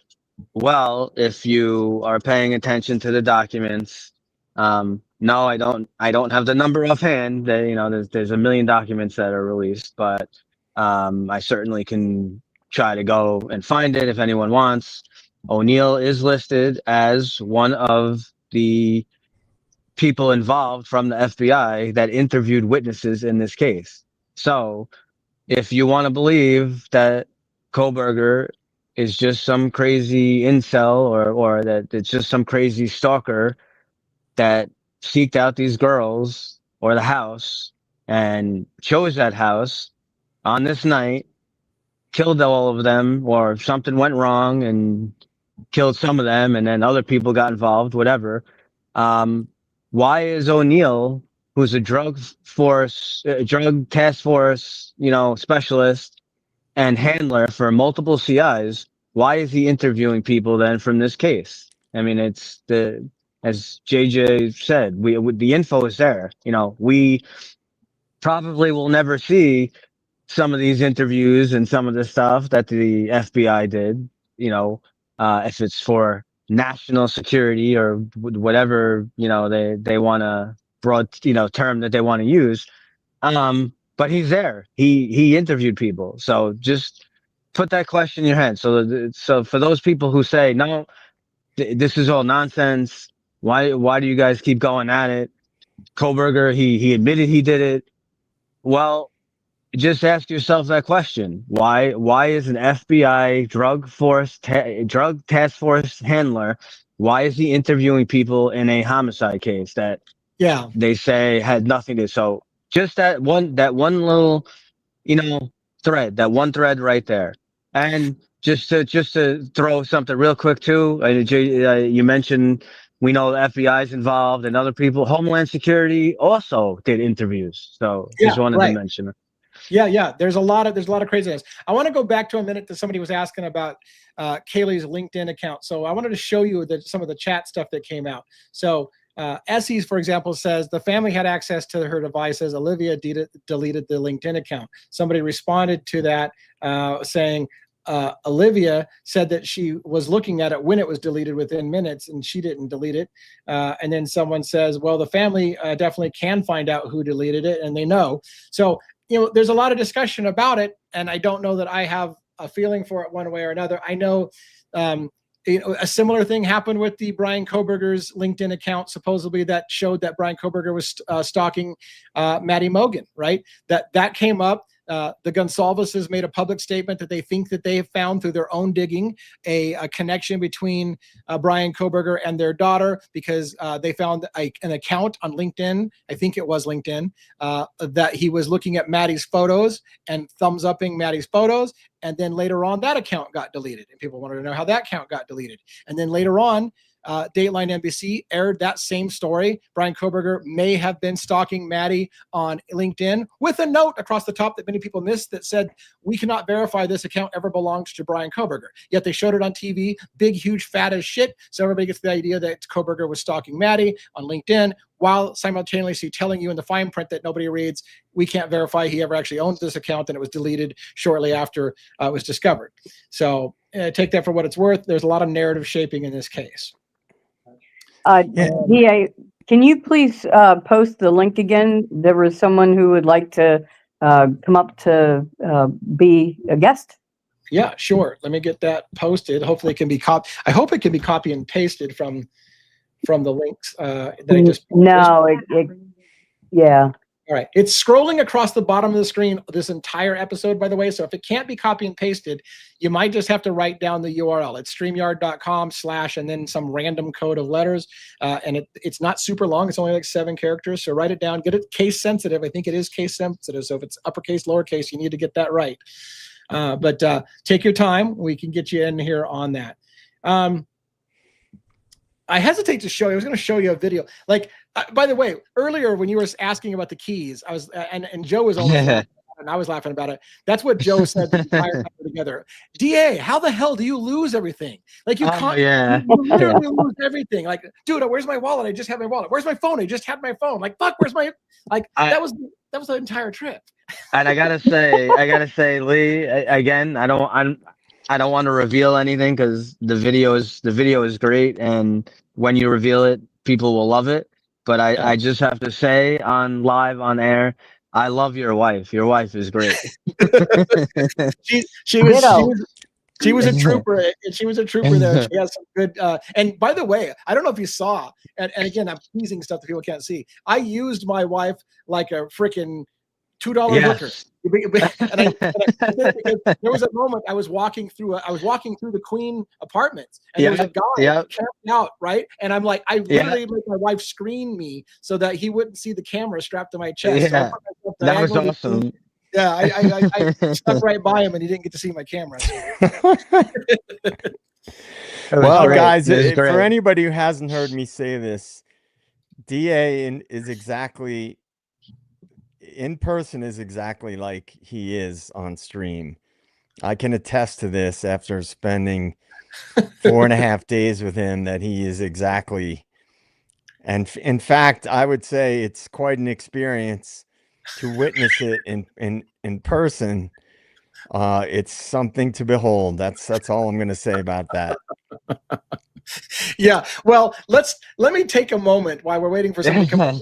Well, if you are paying attention to the documents, no, I don't have the number offhand. There's a million documents that are released, but I certainly can try to go and find it if anyone wants. O'Neill is listed as one of the people involved from the FBI that interviewed witnesses in this case. So if you want to believe that Koberger is just some crazy incel or that it's just some crazy stalker that seeked out these girls or the house and chose that house on this night, killed all of them, or something went wrong and killed some of them and then other people got involved, whatever. Why is O'Neill, who's a drug task force, specialist and handler for multiple CIs, why is he interviewing people then from this case? I mean, as JJ said, the info is there. We probably will never see some of these interviews and some of the stuff that the FBI did, if it's for national security or whatever, they want to broad, term that they want to use. But he's there. He interviewed people. So just put that question in your head. So for those people who say, no, this is all nonsense. Why do you guys keep going at it? Koberger, he admitted he did it. Well, just ask yourself that question. Why is an FBI drug task force handler, why is he interviewing people in a homicide case that they say had nothing to do? So just that one little, thread, that one thread right there. And just to throw something real quick too, you mentioned, we know the FBI is involved and other people. Homeland Security also did interviews. So just wanted to mention it. Yeah. There's a lot of craziness. I want to go back to a minute that somebody was asking about Kaylee's LinkedIn account. So I wanted to show you some of the chat stuff that came out. So Essie's, for example, says the family had access to her devices. Olivia deleted the LinkedIn account. Somebody responded to that saying Olivia said that she was looking at it when it was deleted within minutes and she didn't delete it. And then someone says, well, the family definitely can find out who deleted it and they know. So, there's a lot of discussion about it, and I don't know that I have a feeling for it one way or another. I know a similar thing happened with the Brian Koberger's LinkedIn account, supposedly that showed that Brian Koberger was stalking Maddie Mogen, right? That came up. The Gonsalveses made a public statement that they think that they have found through their own digging a connection between Brian Koberger and their daughter because they found an account on LinkedIn. I think it was LinkedIn that he was looking at Maddie's photos and thumbs upping Maddie's photos. And then later on, that account got deleted. And people wanted to know how that account got deleted. And then later on, Dateline NBC aired that same story. Brian Koberger may have been stalking Maddie on LinkedIn with a note across the top that many people missed that said, we cannot verify this account ever belongs to Brian Koberger. Yet they showed it on TV, big, huge, fat as shit. So everybody gets the idea that Koberger was stalking Maddie on LinkedIn while simultaneously telling you in the fine print that nobody reads, we can't verify he ever actually owns this account and it was deleted shortly after it was discovered. So take that for what it's worth. There's a lot of narrative shaping in this case. DA, can you please post the link again? There was someone who would like to come up to be a guest. Yeah, sure. Let me get that posted. Hopefully it can be I hope it can be copy and pasted from the links that I just posted. No, yeah. All right. It's scrolling across the bottom of the screen this entire episode, by the way. So if it can't be copy and pasted, you might just have to write down the URL. It's streamyard.com/ and then some random code of letters. And it's not super long. It's only like 7 characters. So write it down. Get it case sensitive. I think it is case sensitive. So if it's uppercase, lowercase, you need to get that right. But take your time. We can get you in here on that. I hesitate to show you. I was going to show you a video. Like By the way, earlier when you were asking about the keys, I was and Joe was almost laughing and I was laughing about it. That's what Joe said the entire time we're together. DA, how the hell do you lose everything? Like you can't, you literally lose everything. Like, dude, where's my wallet? I just had my wallet. Where's my phone? I just had my phone. Like, fuck, where's my that was the entire trip. And I gotta say, Lee, again, I don't want to reveal anything because the video is great, and when you reveal it, people will love it. But I just have to say live on air, I love your wife. Your wife is great. she was a trooper. She was a trooper there. She has some good. And by the way, I don't know if you saw. And again, I'm teasing stuff that people can't see. I used my wife like a freaking $2 hooker. And there was a moment I was walking through the Queen apartments, and there was a guy camping out, right? And I'm like, I literally made my wife screen me so that he wouldn't see the camera strapped to my chest. Yeah, so that was awesome. Yeah, I stuck right by him, and he didn't get to see my camera. Well, guys, for anybody who hasn't heard me say this, DA is exactly in person is exactly like he is on stream. I can attest to this after spending 4.5 days with him, that he is exactly. And in fact, I would say it's quite an experience to witness it in person. It's something to behold. That's all I'm going to say about that. Yeah. Well, let me take a moment while we're waiting for someone to come up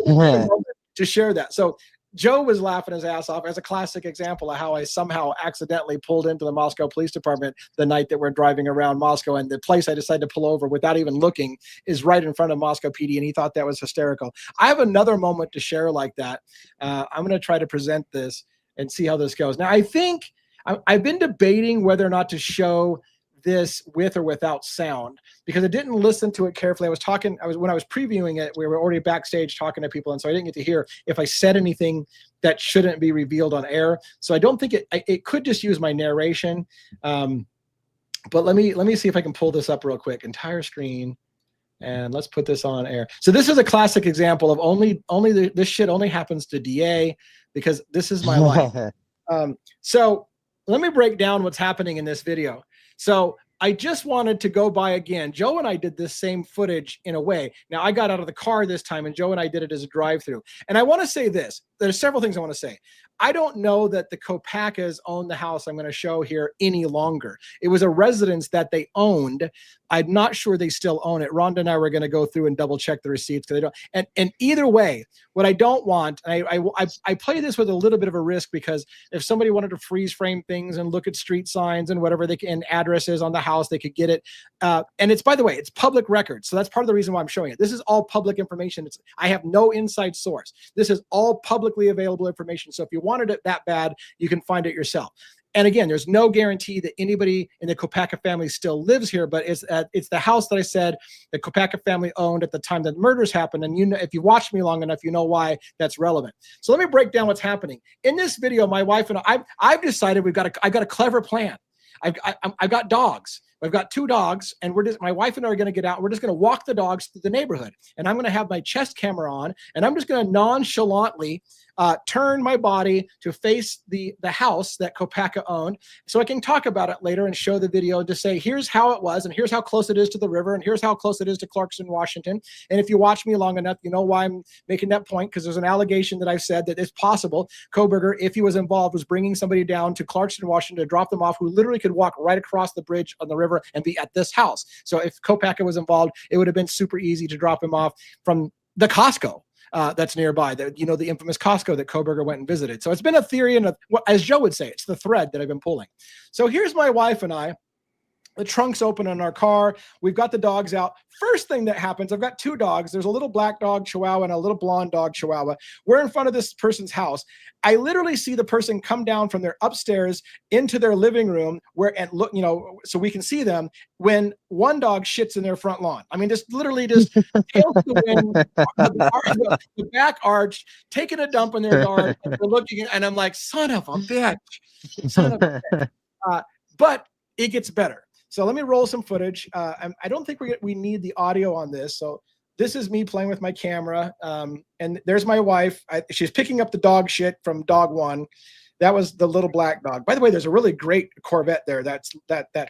to share that. So Joe was laughing his ass off as a classic example of how I somehow accidentally pulled into the Moscow Police Department the night that we're driving around Moscow, and the place I decided to pull over without even looking is right in front of Moscow PD, and he thought that was hysterical. I have another moment to share like that. I'm going to try to present this and see how this goes. Now, I think I've been debating whether or not to show this with or without sound, because I didn't listen to it carefully. When I was previewing it, we were already backstage talking to people, and so I didn't get to hear if I said anything that shouldn't be revealed on air. So I don't think it could just use my narration. But let me see if I can pull this up real quick. Entire screen, and let's put this on air. So this is a classic example of this shit only happens to DA, because this is my life. So let me break down what's happening in this video. So I just wanted to go by again. Joe and I did this same footage in a way. Now, I got out of the car this time, and Joe and I did it as a drive-through. And I want to say this. There's several things I want to say. I don't know that the Kopakas own the house I'm going to show here any longer. It was a residence that they owned. I'm not sure they still own it. Rhonda and I were going to go through and double check the receipts, because they don't. And either way, what I don't want, I play this with a little bit of a risk, because if somebody wanted to freeze frame things and look at street signs and whatever they can, addresses on the house, they could get it. And it's, by the way, it's public record. So that's part of the reason why I'm showing it. This is all public information. I have no inside source. This is all publicly available information. So if you wanted it that bad, you can find it yourself. And again, there's no guarantee that anybody in the Kopaka family still lives here, but it's the house that I said the Kopaka family owned at the time that the murders happened. And you know, if you watch me long enough, you know why that's relevant. So let me break down what's happening in this video. My wife and I've decided I've got a clever plan. I've got dogs. I've got 2 dogs, and my wife and I are going to get out. We're just going to walk the dogs through the neighborhood, and I'm going to have my chest camera on, and I'm just going to nonchalantly turn my body to face the house that Kopaka owned, so I can talk about it later and show the video to say, here's how it was, and here's how close it is to the river, and here's how close it is to Clarkston, Washington. And if you watch me long enough, you know why I'm making that point, because there's an allegation that I've said that it's possible Kohberger, if he was involved, was bringing somebody down to Clarkston, Washington to drop them off, who literally could walk right across the bridge on the river and be at this house. So if Kopaka was involved, it would have been super easy to drop him off from the Costco that's nearby, the infamous Costco that Kohberger went and visited. So it's been a theory, and as Joe would say, it's the thread that I've been pulling. So here's my wife and I. The trunk's open in our car. We've got the dogs out. First thing that happens, I've got 2 dogs. There's a little black dog Chihuahua and a little blonde dog Chihuahua. We're in front of this person's house. I literally see the person come down from their upstairs into their living room and look, so we can see them, when one dog shits in their front lawn. I mean, just literally just tails to the wind, the back arch, taking a dump in their yard. And we're looking, and I'm like, son of a bitch. Son of a bitch. But it gets better. So let me roll some footage. I don't think we need the audio on this. So this is me playing with my camera. And there's my wife. She's picking up the dog shit from dog one. That was the little black dog. By the way, there's a really great Corvette there. That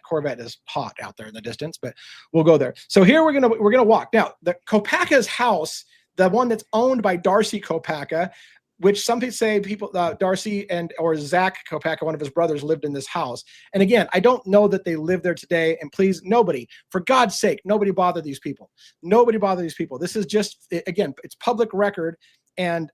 Corvette is hot out there in the distance, but we'll go there. So here we're gonna walk. Now, the Kopaka's house, the one that's owned by Darcy Kopaka, which some people say Darcy or Zach Kopaka, one of his brothers, lived in this house. And again, I don't know that they live there today. And please, nobody, for God's sake, nobody bother these people. Nobody bother these people. This is just, again, it's public record. And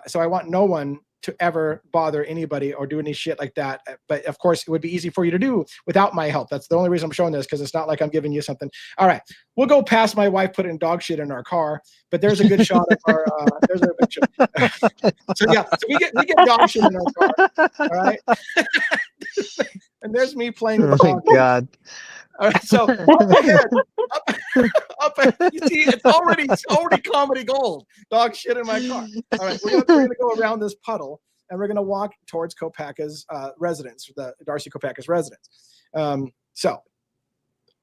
so I want no one to ever bother anybody or do any shit like that. But of course, it would be easy for you to do without my help. That's the only reason I'm showing this, because it's not like I'm giving you something. All right, we'll go past my wife putting dog shit in our car, but there's a good shot of our. There's a good shot. So yeah, so we get dog shit in our car. All right, and there's me playing with the dog. Oh my God. All right, so up ahead, you see, it's already comedy gold. Dog shit in my car. All right, we're gonna go around this puddle, and we're gonna walk towards Kopaka's residence, the Darcy Kopaka's residence. So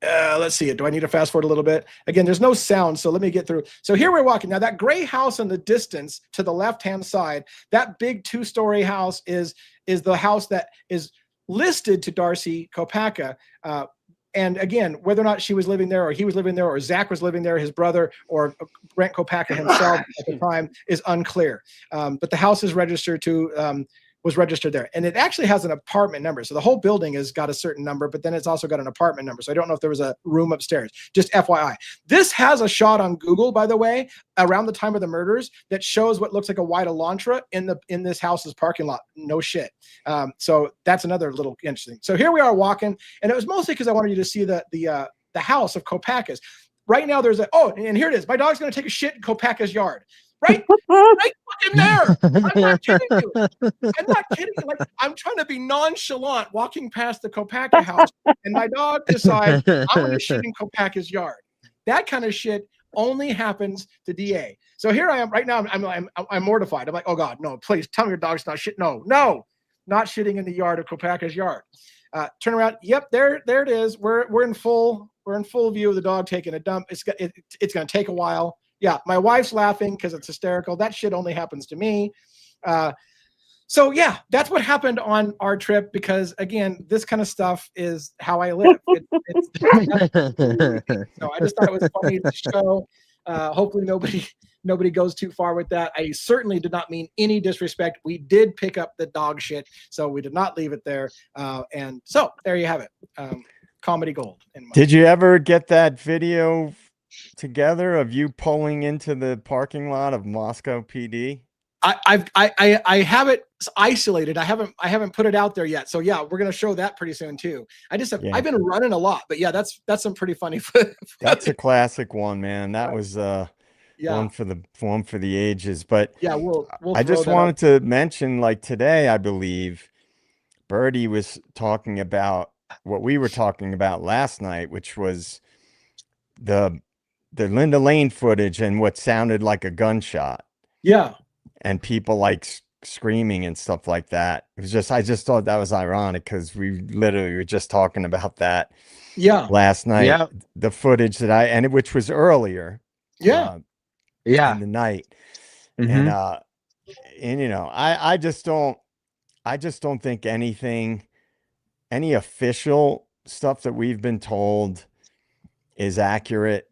let's see. Do I need to fast forward a little bit? Again, there's no sound, so let me get through. So here we're walking. Now that gray house in the distance to the left-hand side, that big 2-story house is the house that is listed to Darcy Kopaka. And again, whether or not she was living there or he was living there or Zach was living there, his brother, or Brent Kopaka himself at the time is unclear. But the house is registered to, was registered there. And it actually has an apartment number. So the whole building has got a certain number, but then it's also got an apartment number. So I don't know if there was a room upstairs, just FYI. This has a shot on Google, by the way, around the time of the murders that shows what looks like a white Elantra in this house's parking lot. No shit. So that's another little interesting. So here we are walking, and it was mostly because I wanted you to see the house of Kopaka's. Right now there's and here it is. My dog's going to take a shit in Kopaka's yard. Right fucking there. I'm not kidding you. I'm not kidding you. Like, I'm trying to be nonchalant walking past the Kopaka house, and my dog decides I'm going to shit in Kopaka's yard. That kind of shit only happens to DA. So here I am right now. I'm mortified. I'm like, oh God, no, please tell me your dog's not shit. No, not shitting in the yard of Kopaka's yard. Turn around. Yep, there it is. We're in full view of the dog taking a dump. It's going to take a while. Yeah, my wife's laughing because it's hysterical. That shit only happens to me. So yeah, that's what happened on our trip, because again, this kind of stuff is how I live. So I just thought it was funny to show. Hopefully nobody goes too far with that. I certainly did not mean any disrespect. We did pick up the dog shit, so we did not leave it there. And so there you have it. Comedy gold. Did you ever get that video together of you pulling into the parking lot of Moscow PD? I have it isolated. I haven't put it out there yet. So yeah, we're gonna show that pretty soon too. I've been running a lot, but yeah, that's some pretty funny footage. That's a classic one, man. That was one for the ages. But yeah, we'll I just wanted to mention, like today, I believe Birdie was talking about what we were talking about last night, which was the Linda Lane footage and what sounded like a gunshot. Yeah. And people like screaming and stuff like that. It was just, I just thought that was ironic because we literally were just talking about that. Yeah. Last night. Yeah. The footage that which was earlier. Yeah. In the night. Mm-hmm. And you know, I just don't think any official stuff that we've been told is accurate.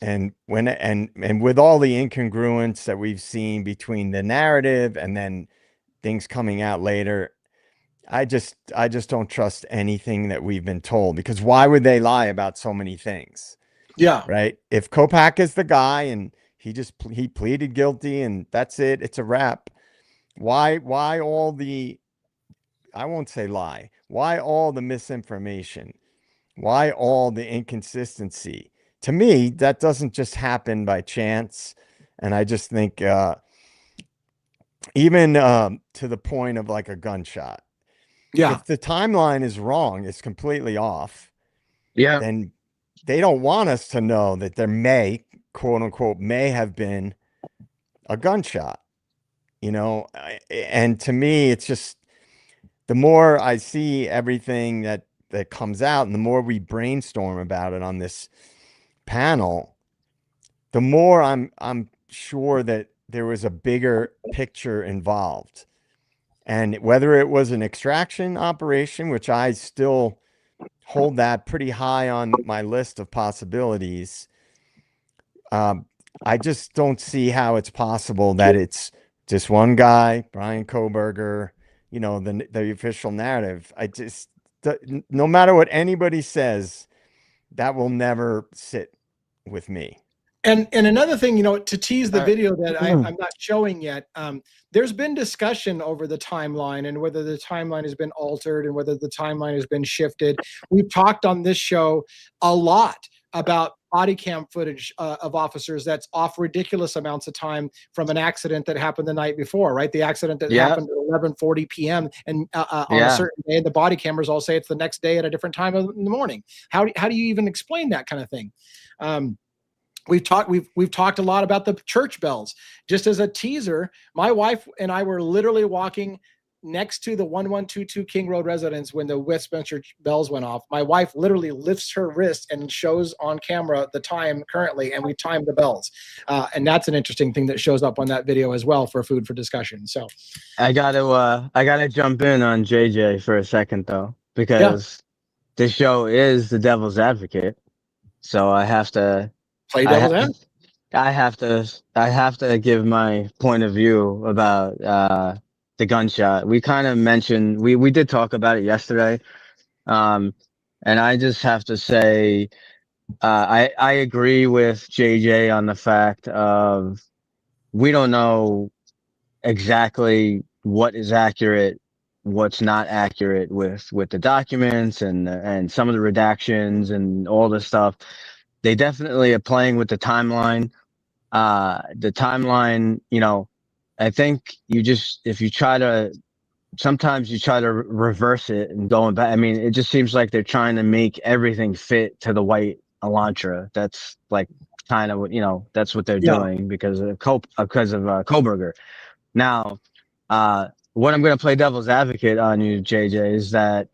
And with all the incongruence that we've seen between the narrative and then things coming out later, I just don't trust anything that we've been told, because why would they lie about so many things? Yeah. Right. If Kopaka is the guy and he pleaded guilty and that's it, it's a wrap. Why all the, I won't say lie, why all the misinformation? Why all the inconsistency? To me, that doesn't just happen by chance. And I just think even to the point of like a gunshot. Yeah. If the timeline is wrong, it's completely off. Yeah. Then they don't want us to know that there may, quote unquote, may have been a gunshot. You know, and to me, it's just the more I see everything that comes out and the more we brainstorm about it on this panel, the more I'm sure that there was a bigger picture involved. And whether it was an extraction operation, which I still hold that pretty high on my list of possibilities, I just don't see how it's possible that it's just one guy, Brian Koberger, the official narrative. No matter what anybody says, that will never sit with me. And another thing, to tease the video that I'm not showing yet, there's been discussion over the timeline and whether the timeline has been altered and whether the timeline has been shifted. We've talked on this show a lot about body cam footage of officers that's off ridiculous amounts of time from an accident that happened the night before, right? The accident that happened at 11:40 p.m. and on a certain day, and the body cameras all say it's the next day at a different time in the morning. How do you even explain that kind of thing? We've talked a lot about the church bells. Just as a teaser, my wife and I were literally walking next to the 1122 King Road residence when the Westminster bells went off. My wife literally lifts her wrist and shows on camera the time currently, and we timed the bells. And that's an interesting thing that shows up on that video as well for food for discussion. So I gotta jump in on JJ for a second though, because this show is the devil's advocate. So I have to play devil's advocate. I have to give my point of view about the gunshot. We kind of mentioned, we did talk about it yesterday. And I just have to say, I agree with JJ on the fact of we don't know exactly what is accurate, what's not accurate with the documents and some of the redactions and all this stuff. They definitely are playing with the timeline. The timeline, I think sometimes you try to reverse it and going back. I mean, it just seems like they're trying to make everything fit to the white Elantra. That's like kind of what, that's what they're doing because of Koberger. Now, what I'm going to play devil's advocate on you, JJ, is that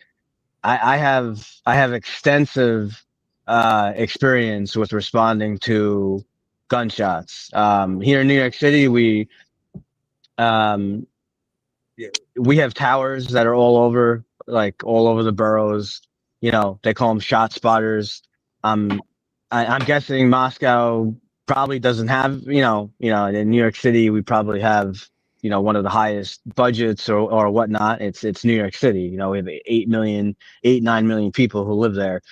I have extensive experience with responding to gunshots. Here in New York City, we have towers that are all over the boroughs. They call them shot spotters. I'm guessing Moscow probably doesn't have, in New York City, we probably have, one of the highest budgets or whatnot. It's New York City. We have 9 million people who live there.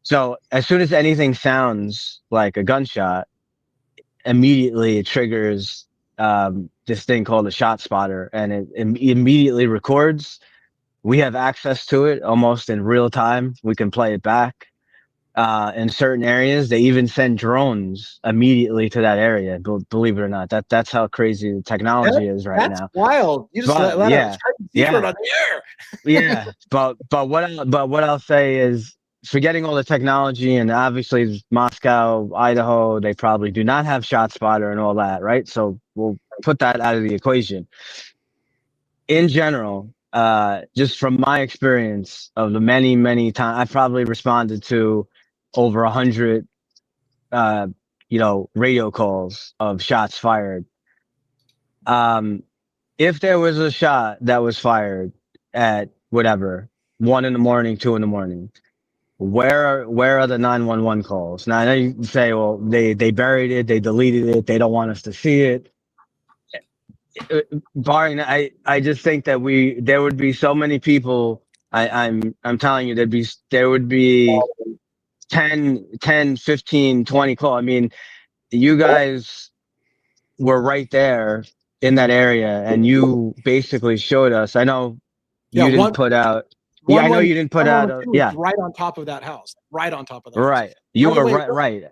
So as soon as anything sounds like a gunshot, immediately it triggers this thing called a shot spotter, and it immediately records. We have access to it almost in real time. We can play it back. In certain areas, they even send drones immediately to that area. Believe it or not, that's how crazy the technology is right now. That's wild. You just let out secret on the air. Yeah, but what I'll say is, forgetting all the technology, and obviously Moscow, Idaho, they probably do not have shot spotter and all that, right? So we'll put that out of the equation. In general, just from my experience of the many, many times, I've probably responded to over 100, radio calls of shots fired. If there was a shot that was fired at whatever, 1 a.m, 2 a.m, where are the 911 calls? Now I know you say, well, they buried it, they deleted it, they don't want us to see it. Barring, I just think that there would be so many people. I'm telling you, there would be 10, 15, 20 calls. I mean, you guys were right there in that area, and you basically showed us. I know you didn't put out. Yeah, I know you didn't put out. Yeah, right on top of that house. Right on top of that. Right, you were right.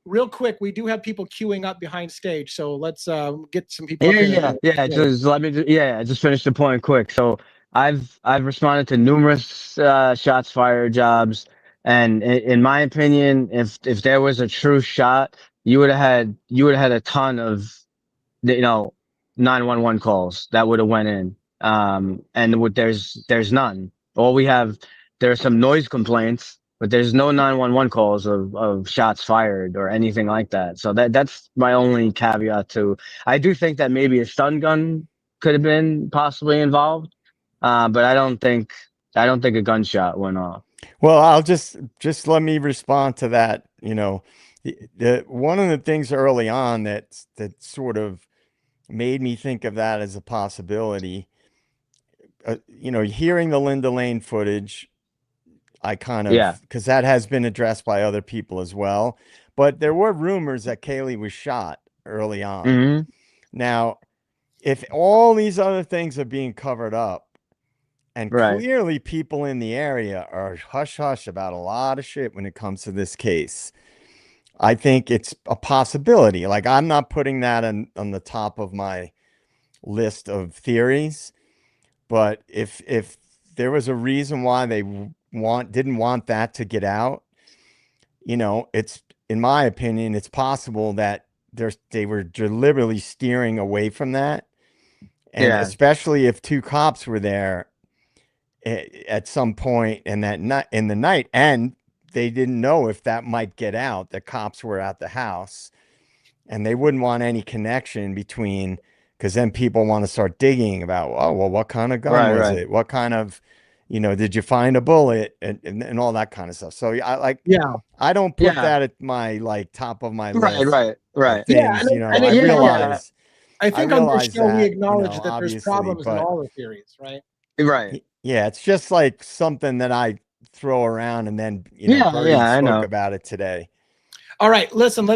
Real quick, we do have people queuing up behind stage, so let's get some people. Just let me. Just finish the point quick. So I've responded to numerous shots fired jobs, and in my opinion, if there was a true shot, you would have had a ton of 911 calls that would have went in. And there's none. All we have, there are some noise complaints but there's no 911 calls of shots fired or anything like that. So that's my only caveat to. I do think that maybe a stun gun could have been possibly involved, but I don't think a gunshot went off. Well, I'll just let me respond to that. You know, the one of the things early on that sort of made me think of that as a possibility. You know, hearing the Linda Lane footage, I kind Yeah. of, because that has been addressed by other people as well. But there were rumors that Kaylee was shot early on. Hmm. Now, if all these other things are being covered up, and Right. clearly people in the area are hush hush about a lot of shit when it comes to this case, I think it's a possibility. Like, I'm not putting that on the top of my list of theories, but if there was a reason why they didn't want that to get out, you know, it's, in my opinion, it's possible that they were deliberately steering away from that. And Yeah. especially if two cops were there at some point in the night, and they didn't know if that might get out. The cops were at the house, and they wouldn't want any connection between, because then people want to start digging about, oh, well, what kind of gun Right. was Right. it? What kind of, you know, did you find a bullet and all that kind of stuff. So Yeah. I don't put Yeah. that at my like top of my Right. list Right. of Right. Yeah, things. You know, and I again, Yeah. realize I think on this show we that, you acknowledge know, that there's obviously, problems in but all the theories, right? Right. yeah, it's just like something that I throw around, and then, you know, Yeah. Bertie Yeah. I spoke know. about it today. All right, listen,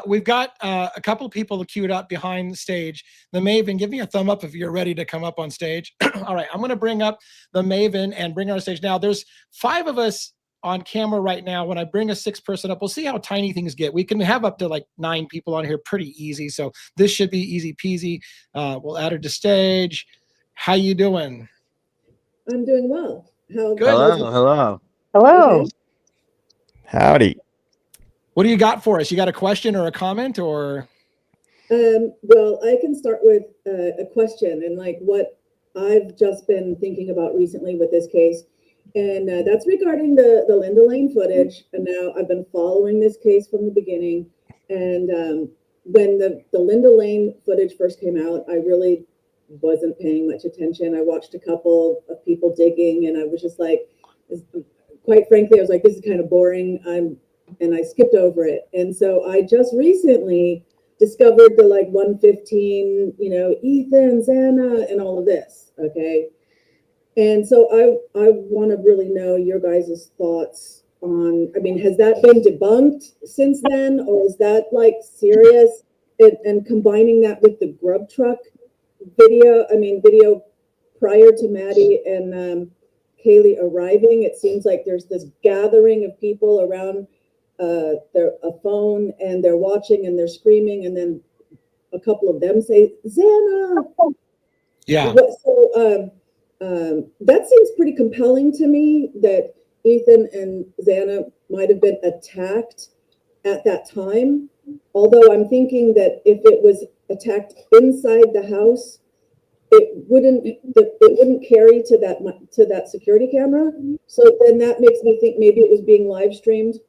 we've got a couple of people queued up behind the stage. The Maven, give me a thumb up if you're ready to come up on stage. All right, I'm going to bring up the Maven and bring her on stage. Now, there's 5 of us on camera right now. When I bring a 6th person up, we'll see how tiny things get. We can have up to like 9 people on here pretty easy. So this should be easy peasy. We'll add her to stage. How you doing? I'm doing well. Good. Hello. Hello. Hello. Okay. Howdy. What do you got for us? You got a question or a comment or? Well, I can start with a question and like what I've just been thinking about recently with this case. And that's regarding the Linda Lane footage. And now I've been following this case from the beginning. And when the Linda Lane footage first came out, I really wasn't paying much attention. I watched a couple of people digging and I was just like, quite frankly, I was like, this is kind of boring. And I skipped over it. And so I just recently discovered the like 115, you know, Ethan, Xana, and all of this. Okay. And so I want to really know your guys' thoughts on, I mean, has that been debunked since then? Or is that like serious? And combining that with the grub truck video prior to Maddie and Kaylee arriving, it seems like there's this gathering of people around a phone and they're watching and they're screaming, and then a couple of them say Xana. Yeah. So that seems pretty compelling to me that Ethan and Xana might have been attacked at that time. Although I'm thinking that if it was attacked inside the house, it wouldn't carry to that security camera. So then that makes me think maybe it was being live streamed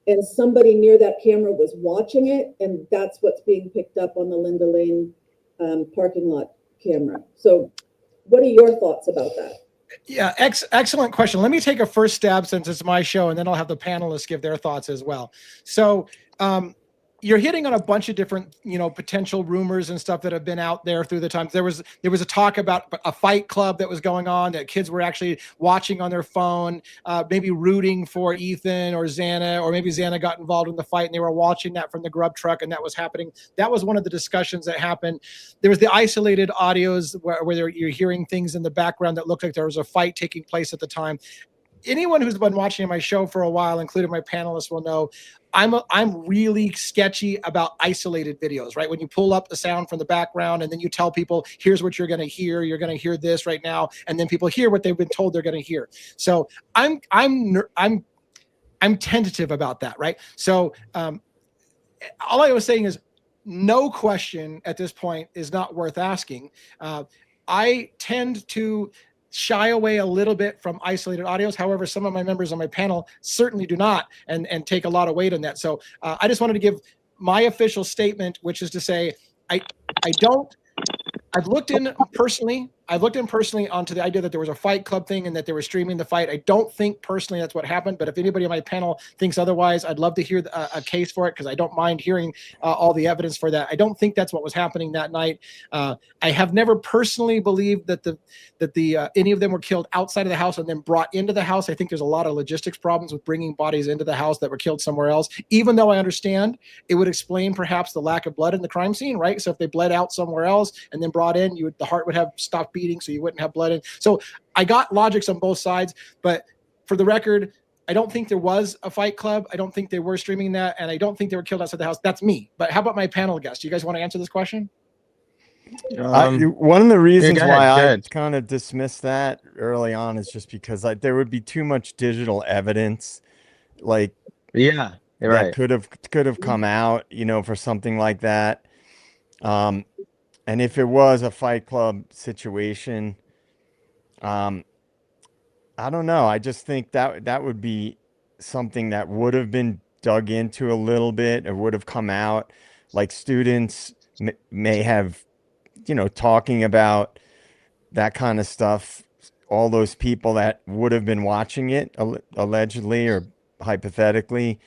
and somebody near that camera was watching it, and that's what's being picked up on the Linda Lane parking lot camera. So what are your thoughts about that? Yeah, excellent question. Let me take a first stab since it's my show, and then I'll have the panelists give their thoughts as well. So you're hitting on a bunch of different, you know, potential rumors and stuff that have been out there through the times. There was a talk about a fight club that was going on, that kids were actually watching on their phone, maybe rooting for Ethan or Xana, or maybe Xana got involved in the fight and they were watching that from the grub truck and that was happening. That was one of the discussions that happened. There was the isolated audios where you're hearing things in the background that looked like there was a fight taking place at the time. Anyone who's been watching my show for a while, including my panelists, will know I'm really sketchy about isolated videos, right? When you pull up the sound from the background and then you tell people, here's what you're going to hear. You're going to hear this right now. And then people hear what they've been told they're going to hear. So I'm tentative about that, right? So all I was saying is no question at this point is not worth asking. I tend to shy away a little bit from isolated audios. However, some of my members on my panel certainly do not, and take a lot of weight on that. So I just wanted to give my official statement, which is to say, I don't. I've looked in personally onto the idea that there was a fight club thing and that they were streaming the fight. I don't think personally that's what happened, but if anybody on my panel thinks otherwise, I'd love to hear a case for it, because I don't mind hearing all the evidence for that. I don't think that's what was happening that night. I have never personally believed that any of them were killed outside of the house and then brought into the house. I think there's a lot of logistics problems with bringing bodies into the house that were killed somewhere else, even though I understand it would explain perhaps the lack of blood in the crime scene, right? So if they bled out somewhere else and then brought in, the heart would have stopped beating, so you wouldn't have blood in. So I got logics on both sides, but for the record, I don't think there was a fight club. I don't think they were streaming that, and I don't think they were killed outside the house. That's me. But how about my panel guests? Do you guys want to answer this question? One of the reasons why I kind of dismissed that early on is just because there would be too much digital evidence, like that could have come out, for something like that. And if it was a fight club situation, I don't know. I just think that would be something that would have been dug into a little bit, or would have come out. Like students may have, talking about that kind of stuff. All those people that would have been watching it, allegedly or hypothetically,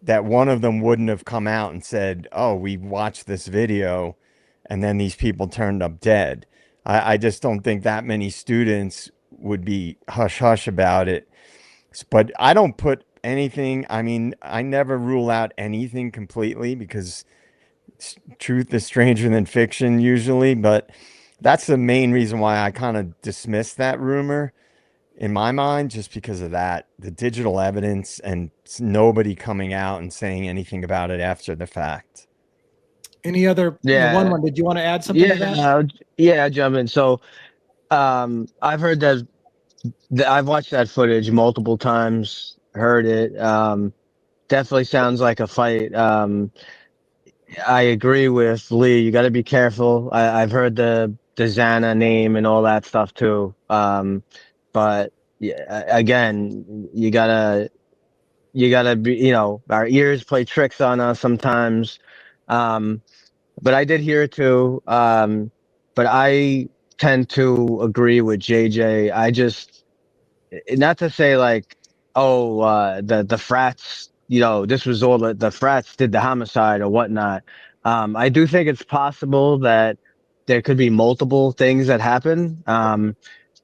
that one of them wouldn't have come out and said, "Oh, we watched this video, and then these people turned up dead." I just don't think that many students would be hush-hush about it. But I don't put anything, I never rule out anything completely, because truth is stranger than fiction usually. But that's the main reason why I kind of dismissed that rumor in my mind, just because of that, the digital evidence and nobody coming out and saying anything about it after the fact. Any other one? Did you want to add something to that? Yeah, jump in. So I've heard that I've watched that footage multiple times, heard it. Definitely sounds like a fight. I agree with Lee. You got to be careful. I've heard the Xana name and all that stuff too. But again, you gotta be, our ears play tricks on us sometimes. But I did hear it too. But I tend to agree with JJ. I just, not to say like, the frats, this was all the frats did the homicide or whatnot. I do think it's possible that there could be multiple things that happen.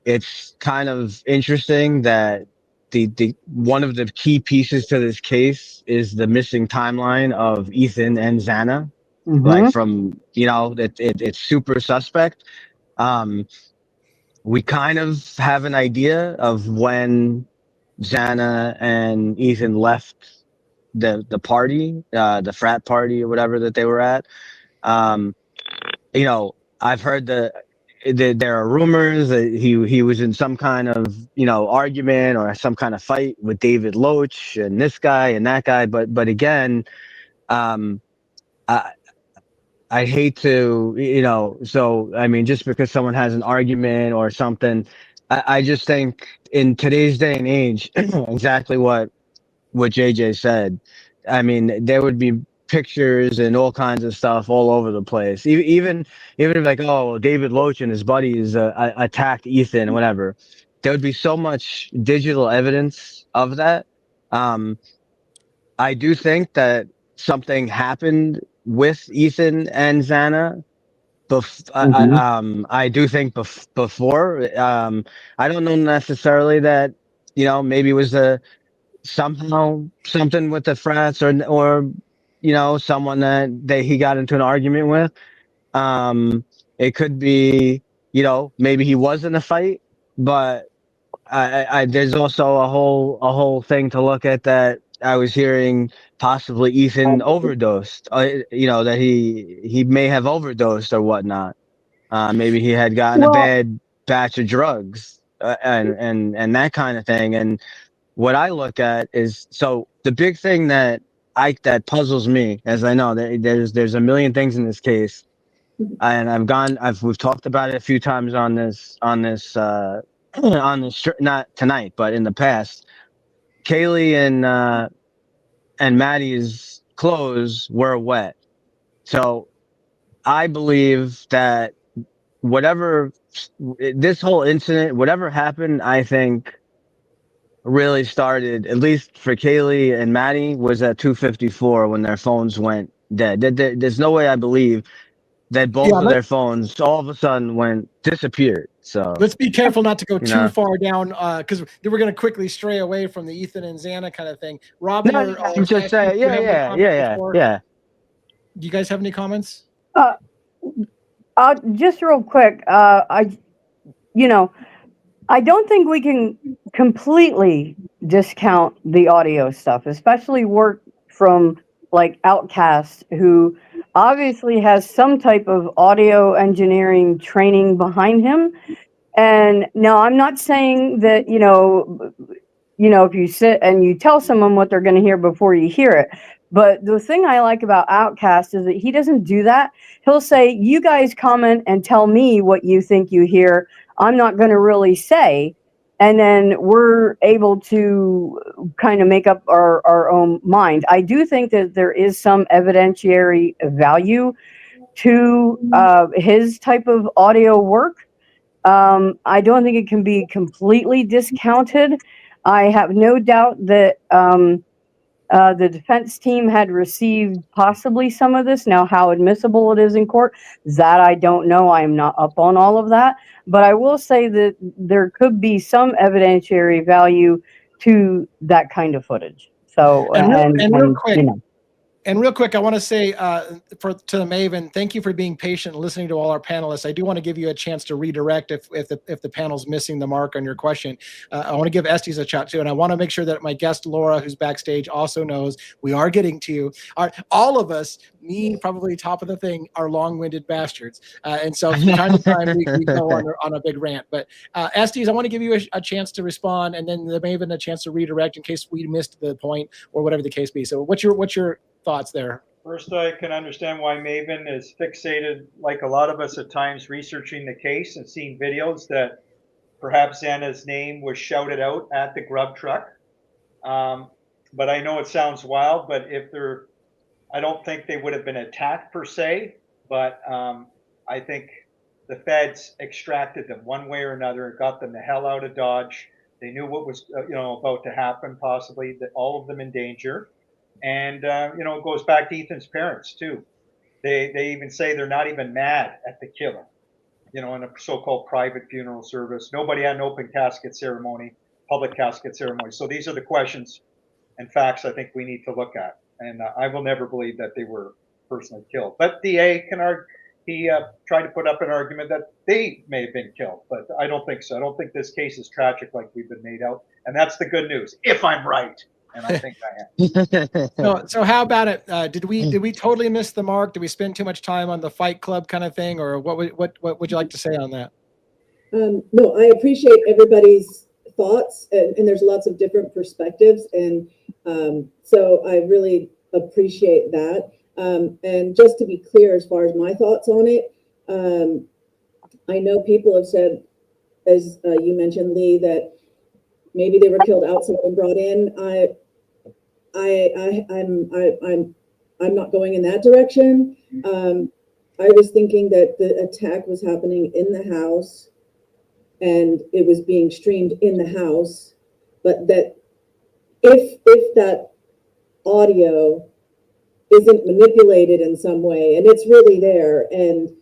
It's kind of interesting that the one of the key pieces to this case is the missing timeline of Ethan and Xana. Like from, it's super suspect. We kind of have an idea of when Xana and Ethan left the party, the frat party or whatever that they were at. I've heard there are rumors that he was in some kind of, argument or some kind of fight with David Loach and this guy and that guy. But again, I hate to, so, just because someone has an argument or something, I just think in today's day and age, exactly what JJ said. There would be pictures and all kinds of stuff all over the place. Even if like, oh, David Loach and his buddies attacked Ethan or whatever, there would be so much digital evidence of that. I do think that something happened with Ethan and Xana. I do think before. I don't know necessarily that, maybe it was somehow something with the frats or someone that he got into an argument with. It could be, maybe he was in a fight, but there's also a whole thing to look at that I was hearing possibly Ethan overdosed, that he may have overdosed or whatnot. Maybe he had gotten a bad batch of drugs, and that kind of thing. And what I look at is, so the big thing that puzzles me, as I know that there's a million things in this case, and we've talked about it a few times on this on this not tonight, but in the past. Kaylee and Maddie's clothes were wet. So I believe that this whole incident, whatever happened, I think really started, at least for Kaylee and Maddie, was at 2:54 when their phones went dead. There's no way I believe that both of their phones all of a sudden disappeared. So let's be careful not to go too far down, because we're going to quickly stray away from the Ethan and Xana kind of thing. Robin, I'm just saying, yeah. Do you guys have any comments? Just real quick, I don't think we can completely discount the audio stuff, especially work from like Outcast, who obviously has some type of audio engineering training behind him. And now I'm not saying that, if you sit and you tell someone what they're going to hear before you hear it. But the thing I like about Outcast is that he doesn't do that. He'll say, you guys comment and tell me what you think you hear. I'm not going to really say. And then we're able to kind of make up our own mind. I do think that there is some evidentiary value to his type of audio work. I don't think it can be completely discounted. I have no doubt that the defense team had received possibly some of this. Now, how admissible it is in court, that I don't know. I'm not up on all of that. But I will say that there could be some evidentiary value to that kind of footage. So, and real quick, I want to say to the Maven, thank you for being patient and listening to all our panelists. I do want to give you a chance to redirect if the panel's missing the mark on your question. I want to give Estes a shot too, and I want to make sure that my guest Laura, who's backstage, also knows we are getting to you. All of us, me probably top of the thing, are long-winded bastards, and so from time to time we go on a big rant. But Estes, I want to give you a chance to respond, and then the Maven a chance to redirect in case we missed the point or whatever the case be. So what's your thoughts there? First, I can understand why Maven is fixated, like a lot of us at times, researching the case and seeing videos that perhaps Xana's name was shouted out at the grub truck. But I know it sounds wild, but I don't think they would have been attacked per se, but I think the feds extracted them one way or another, got them the hell out of Dodge. They knew what was about to happen, possibly, that all of them in danger. And, it goes back to Ethan's parents, too. They even say they're not even mad at the killer, in a so-called private funeral service. Nobody had an open casket ceremony, public casket ceremony. So these are the questions and facts I think we need to look at. And I will never believe that they were personally killed. But DA he tried to put up an argument that they may have been killed. But I don't think so. I don't think this case is tragic like we've been made out. And that's the good news, if I'm right. And I think I am. So how about it? Did we totally miss the mark? Did we spend too much time on the Fight Club kind of thing, or what would you like to say on that? No, I appreciate everybody's thoughts, and there's lots of different perspectives, and so I really appreciate that. And just to be clear, as far as my thoughts on it, I know people have said, as you mentioned, Lee, that maybe they were killed outside and brought in. I'm not going in that direction. I was thinking that the attack was happening in the house and it was being streamed in the house, but that if that audio isn't manipulated in some way and it's really there and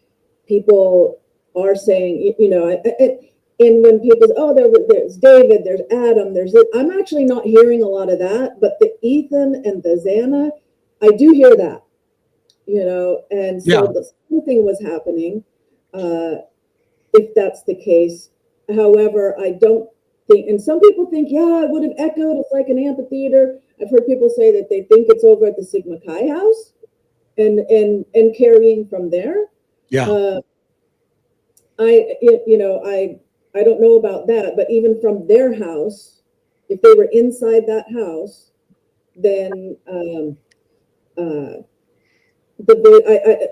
people are saying, and when people say, oh, there's David, there's Adam, I'm actually not hearing a lot of that, but the Ethan and the Xana, I do hear that, and so the same thing was happening, if that's the case. However, I don't think, and some people think, yeah, it would have echoed, it's like an amphitheater. I've heard people say that they think it's over at the Sigma Chi house and carrying from there. Yeah. I don't know about that, but even from their house, if they were inside that house, then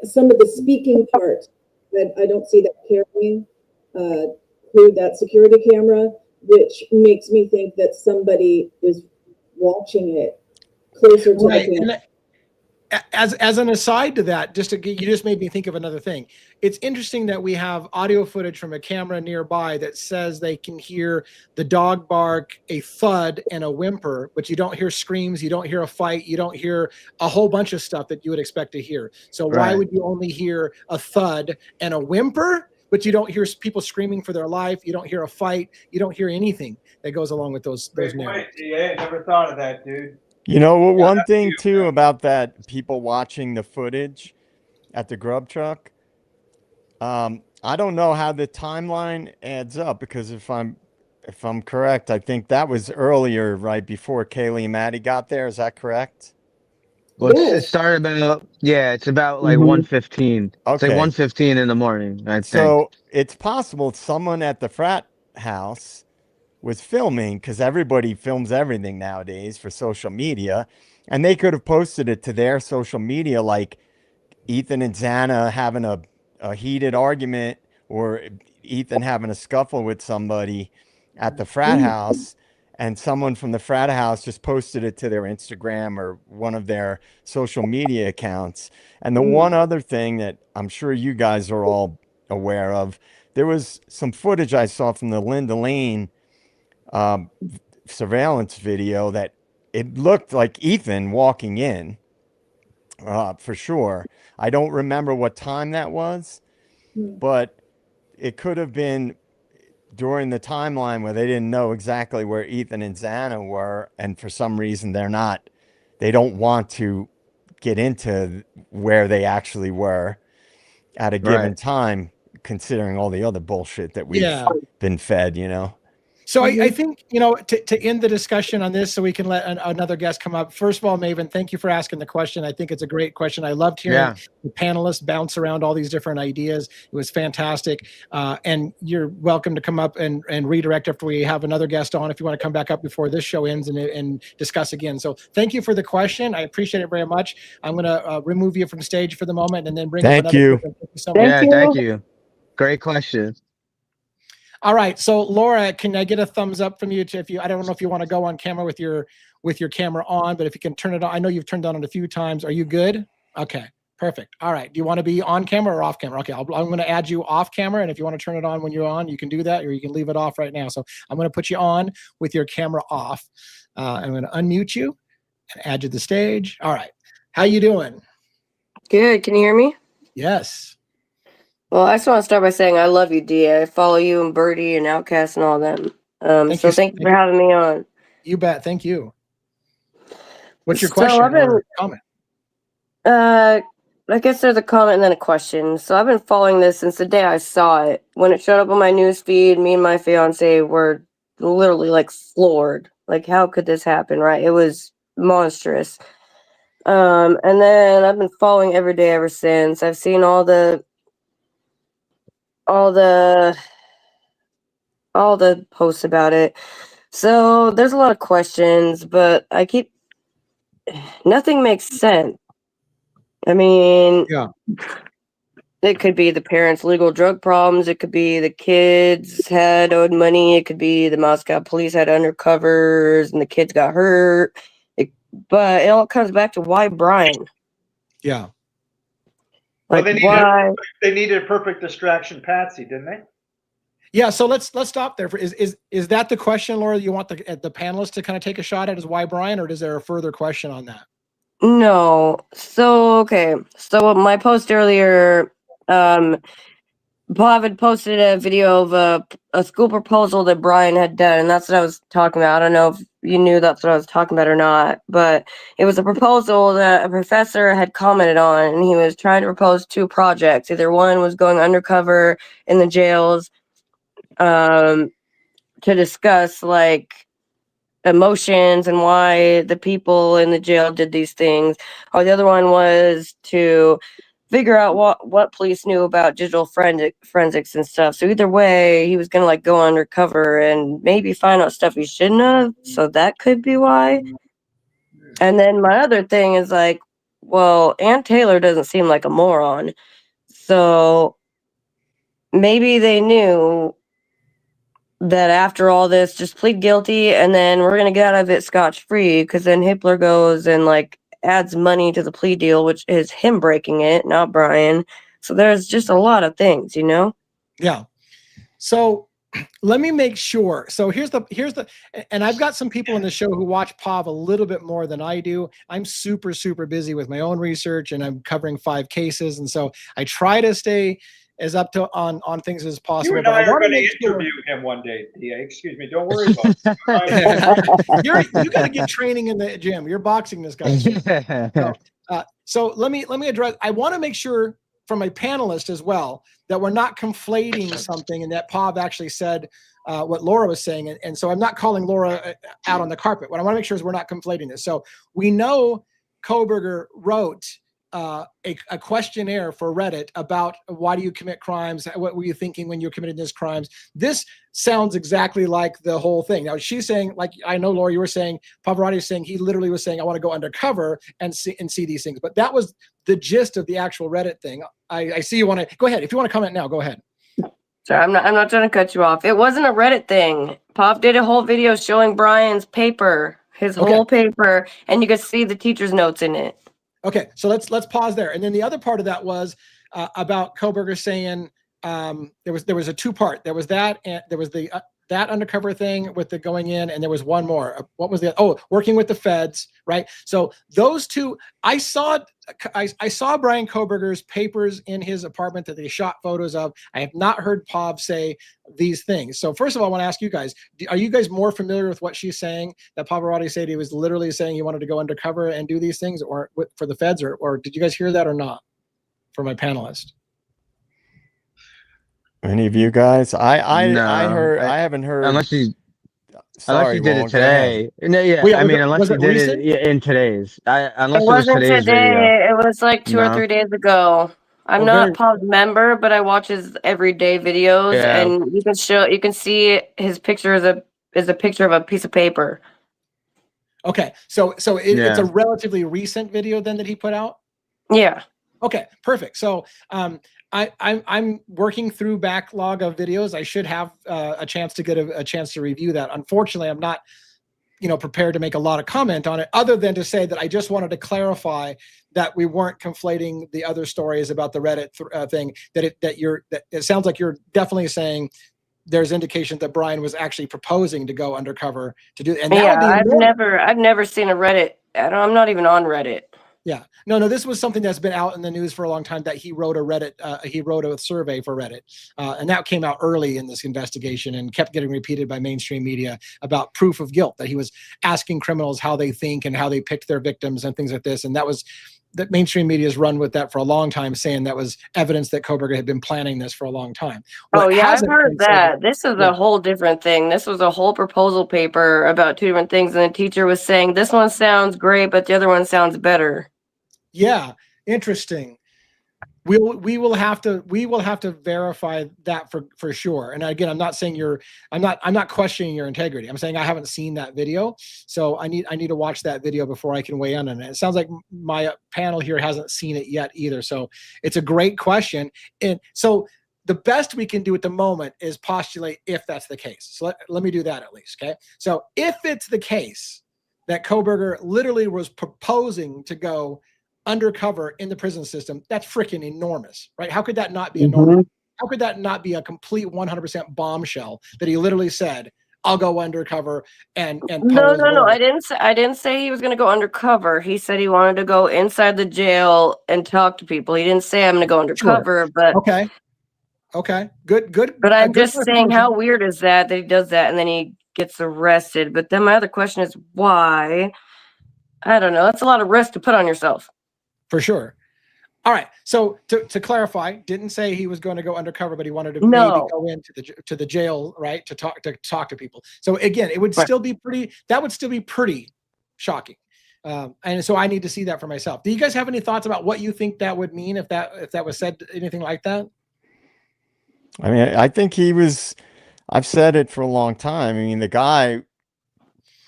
some of the speaking part I don't see that carrying through that security camera, which makes me think that somebody is watching it closer to the camera. As an aside to that, you just made me think of another thing. It's interesting that we have audio footage from a camera nearby that says they can hear the dog bark, a thud, and a whimper, but you don't hear screams, you don't hear a fight, you don't hear a whole bunch of stuff that you would expect to hear. So why would you only hear a thud and a whimper, but you don't hear people screaming for their life, you don't hear a fight, you don't hear anything that goes along with those narratives? Yeah, I never thought of that, dude. You know, one thing too about that, people watching the footage at the grub truck, I don't know how the timeline adds up, because if I'm correct, I think that was earlier, right before Kaylee and Maddie got there. Is that correct? Well, it started about, it's about like 1:15. It's like Okay. 1:15 in the morning, I think. So it's possible someone at the frat house was filming, because everybody films everything nowadays for social media, and they could have posted it to their social media, like Ethan and Xana having a heated argument, or Ethan having a scuffle with somebody at the frat house, and someone from the frat house just posted it to their Instagram or one of their social media accounts. And the one other thing that I'm sure you guys are all aware of, there was some footage I saw from the Linda Lane surveillance video that it looked like Ethan walking in, for sure. I don't remember what time that was, but it could have been during the timeline where they didn't know exactly where Ethan and Xana were, and for some reason they don't want to get into where they actually were at a given time, considering all the other bullshit that we've been fed, you know? So I think, to end the discussion on this so we can let another guest come up. First of all, Maven, thank you for asking the question. I think it's a great question. I loved hearing the panelists bounce around all these different ideas. It was fantastic. And you're welcome to come up and redirect after we have another guest on, if you want to come back up before this show ends and discuss again. So thank you for the question. I appreciate it very much. I'm going to remove you from stage for the moment and then bring up another person. Thank you so much. Thank you. Great question. All right, so Laura, can I get a thumbs up from you? I don't know if you want to go on camera with your camera on, but if you can turn it on. I know you've turned on it a few times. Are you good? Okay, perfect. All right. Do you want to be on camera or off camera? Okay, I'm going to add you off camera, and if you want to turn it on when you're on, you can do that, or you can leave it off right now. So I'm going to put you on with your camera off. I'm going to unmute you and add you to the stage. All right. How you doing? Good. Can you hear me? Yes. Well, I just want to start by saying I love you, D. I follow you and Birdie and Outcast and all them. Thank you for having me on. You bet. Thank you. What's your question or comment? I guess there's a comment and then a question. So I've been following this since the day I saw it. When it showed up on my news feed, me and my fiance were literally like floored. Like, how could this happen, right? It was monstrous. And then I've been following every day ever since. I've seen all the posts about it. So there's a lot of questions, but nothing makes sense. I mean, it could be the parents' legal drug problems. It could be the kids had owed money. It could be the Moscow police had undercovers and the kids got hurt. But it all comes back to why Brian? Yeah. Well, they needed a perfect distraction Patsy, didn't they? Yeah, so let's stop there. Is that the question, Laura, you want the panelists to kind of take a shot at, is why Brian, or is there a further question on that? No. So, okay. So my post earlier, Bob had posted a video of a school proposal that Brian had done, and that's what I was talking about. I don't know if you knew that's what I was talking about or not, but it was a proposal that a professor had commented on, and he was trying to propose 2 projects. Either one was going undercover in the jails to discuss like emotions and why the people in the jail did these things, or the other one was to figure out what police knew about digital forensics and stuff. So either way, he was gonna like go undercover and maybe find out stuff he shouldn't have. So that could be why. And then my other thing is like, well, Ann Taylor doesn't seem like a moron. So maybe they knew that after all this, just plead guilty, and then we're gonna get out of it scotch-free, because then Hitler goes and, like, adds money to the plea deal, which is him breaking it, not Brian. So there's just a lot of things, you know? Yeah. So let me make sure. So here's the, and I've got some people in the show who watch POV a little bit more than I do. I'm super, super busy with my own research, and I'm covering 5 cases. And so I try to stay as up to on things as possible. You and but I are wanna going to make sure- interview him one day. Yeah, excuse me. Don't worry about it. you got to get training in the gym. You're boxing this guy. So let me address. I want to make sure from my panelist as well that we're not conflating something, and that POV actually said what Laura was saying, and so I'm not calling Laura out on the carpet. What I want to make sure is we're not conflating this. So we know Kohberger wrote a questionnaire for Reddit about why do you commit crimes? What were you thinking when you committed these crimes? This sounds exactly like the whole thing. Now she's saying, like, I know Laura, you were saying, Pavarotti is saying, he literally was saying, I want to go undercover and see these things. But that was the gist of the actual Reddit thing. I see you want to go ahead. If you want to comment now, go ahead. Sorry, I'm not trying to cut you off. It wasn't a Reddit thing. Pop did a whole video showing Brian's paper, his whole paper, and you could see the teacher's notes in it. Okay, so let's pause there. And then the other part of that was about Kohberger saying there was a 2-part. There was that, and there was the that undercover thing with the going in, and there was one more. What was the working with the feds, right? So those 2, I saw Brian Kohberger's papers in his apartment that they shot photos of. I have not heard Pav say these things. So first of all, I want to ask you guys, are you guys more familiar with what she's saying, that Pavarotti said he was literally saying he wanted to go undercover and do these things, or for the feds, or did you guys hear that or not for my panelist? Any of you guys? I No, heard. I haven't heard. Unless you Sorry, did Wong, it go ahead. today. No, yeah. Wait, I mean, unless you did recent? it in today's. Unless It it was wasn't today's today. video. It was like 2 or 3 days ago. I'm not Paul's member, but I watch his everyday videos, and you can see his picture is a picture of a piece of paper. Okay, so it's a relatively recent video then that he put out? Yeah. Okay, perfect. So I'm working through backlog of videos. I should have a chance to get a chance to review that. Unfortunately, I'm not prepared to make a lot of comment on it, other than to say that I just wanted to clarify that we weren't conflating the other stories about the Reddit thing. That it sounds like you're definitely saying there's indication that Brian was actually proposing to go undercover to do. And I've never seen a Reddit. I'm not even on Reddit. Yeah, no, this was something that's been out in the news for a long time, that he wrote a survey for Reddit, and that came out early in this investigation and kept getting repeated by mainstream media about proof of guilt, that he was asking criminals how they think and how they picked their victims and things like this. And that mainstream media has run with that for a long time, saying that was evidence that Kohberger had been planning this for a long time. I've heard that. This is a whole different thing. This was a whole proposal paper about 2 different things, and the teacher was saying, this one sounds great, but the other one sounds better. Yeah, interesting. We will have to verify that for sure. And again, I'm not saying I'm not questioning your integrity. I'm saying I haven't seen that video, so I need to watch that video before I can weigh in on it. It sounds like my panel here hasn't seen it yet either. So it's a great question. And so the best we can do at the moment is postulate if that's the case. So let me do that at least. Okay. So if it's the case that Kohberger literally was proposing to go undercover in the prison system, that's freaking enormous, right? How could that not be enormous? How could that not be a complete 100% bombshell that he literally said, I'll go undercover and No. I didn't say he was going to go undercover. He said he wanted to go inside the jail and talk to people. He didn't say I'm going to go undercover, but okay, good. But I'm just saying, how weird is that he does that and then he gets arrested? But then my other question is why? I don't know. That's a lot of risk to put on yourself. For sure. All right. So to clarify, didn't say he was going to go undercover, but he wanted to maybe go into the jail, right? To talk to people. So again, it would still be pretty shocking. And so I need to see that for myself. Do you guys have any thoughts about what you think that would mean if that was said, anything like that? I mean, I think I've said it for a long time. I mean, the guy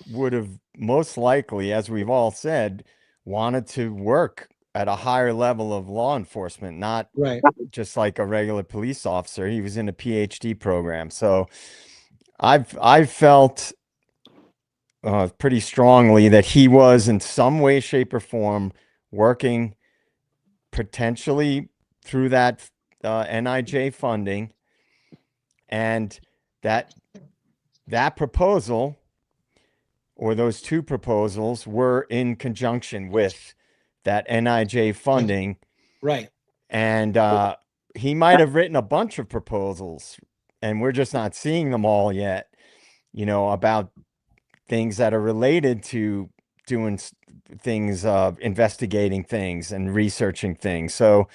would have most likely, as we've all said, wanted to work at a higher level of law enforcement, not Right. just like a regular police officer. He was in a PhD program. So I've felt pretty strongly that he was in some way, shape, or form working potentially through that NIJ funding, and that proposal, or those two proposals, were in conjunction with that NIJ funding. Right. And he might have written a bunch of proposals, and we're just not seeing them all yet, about things that are related to doing things, investigating things and researching things. So,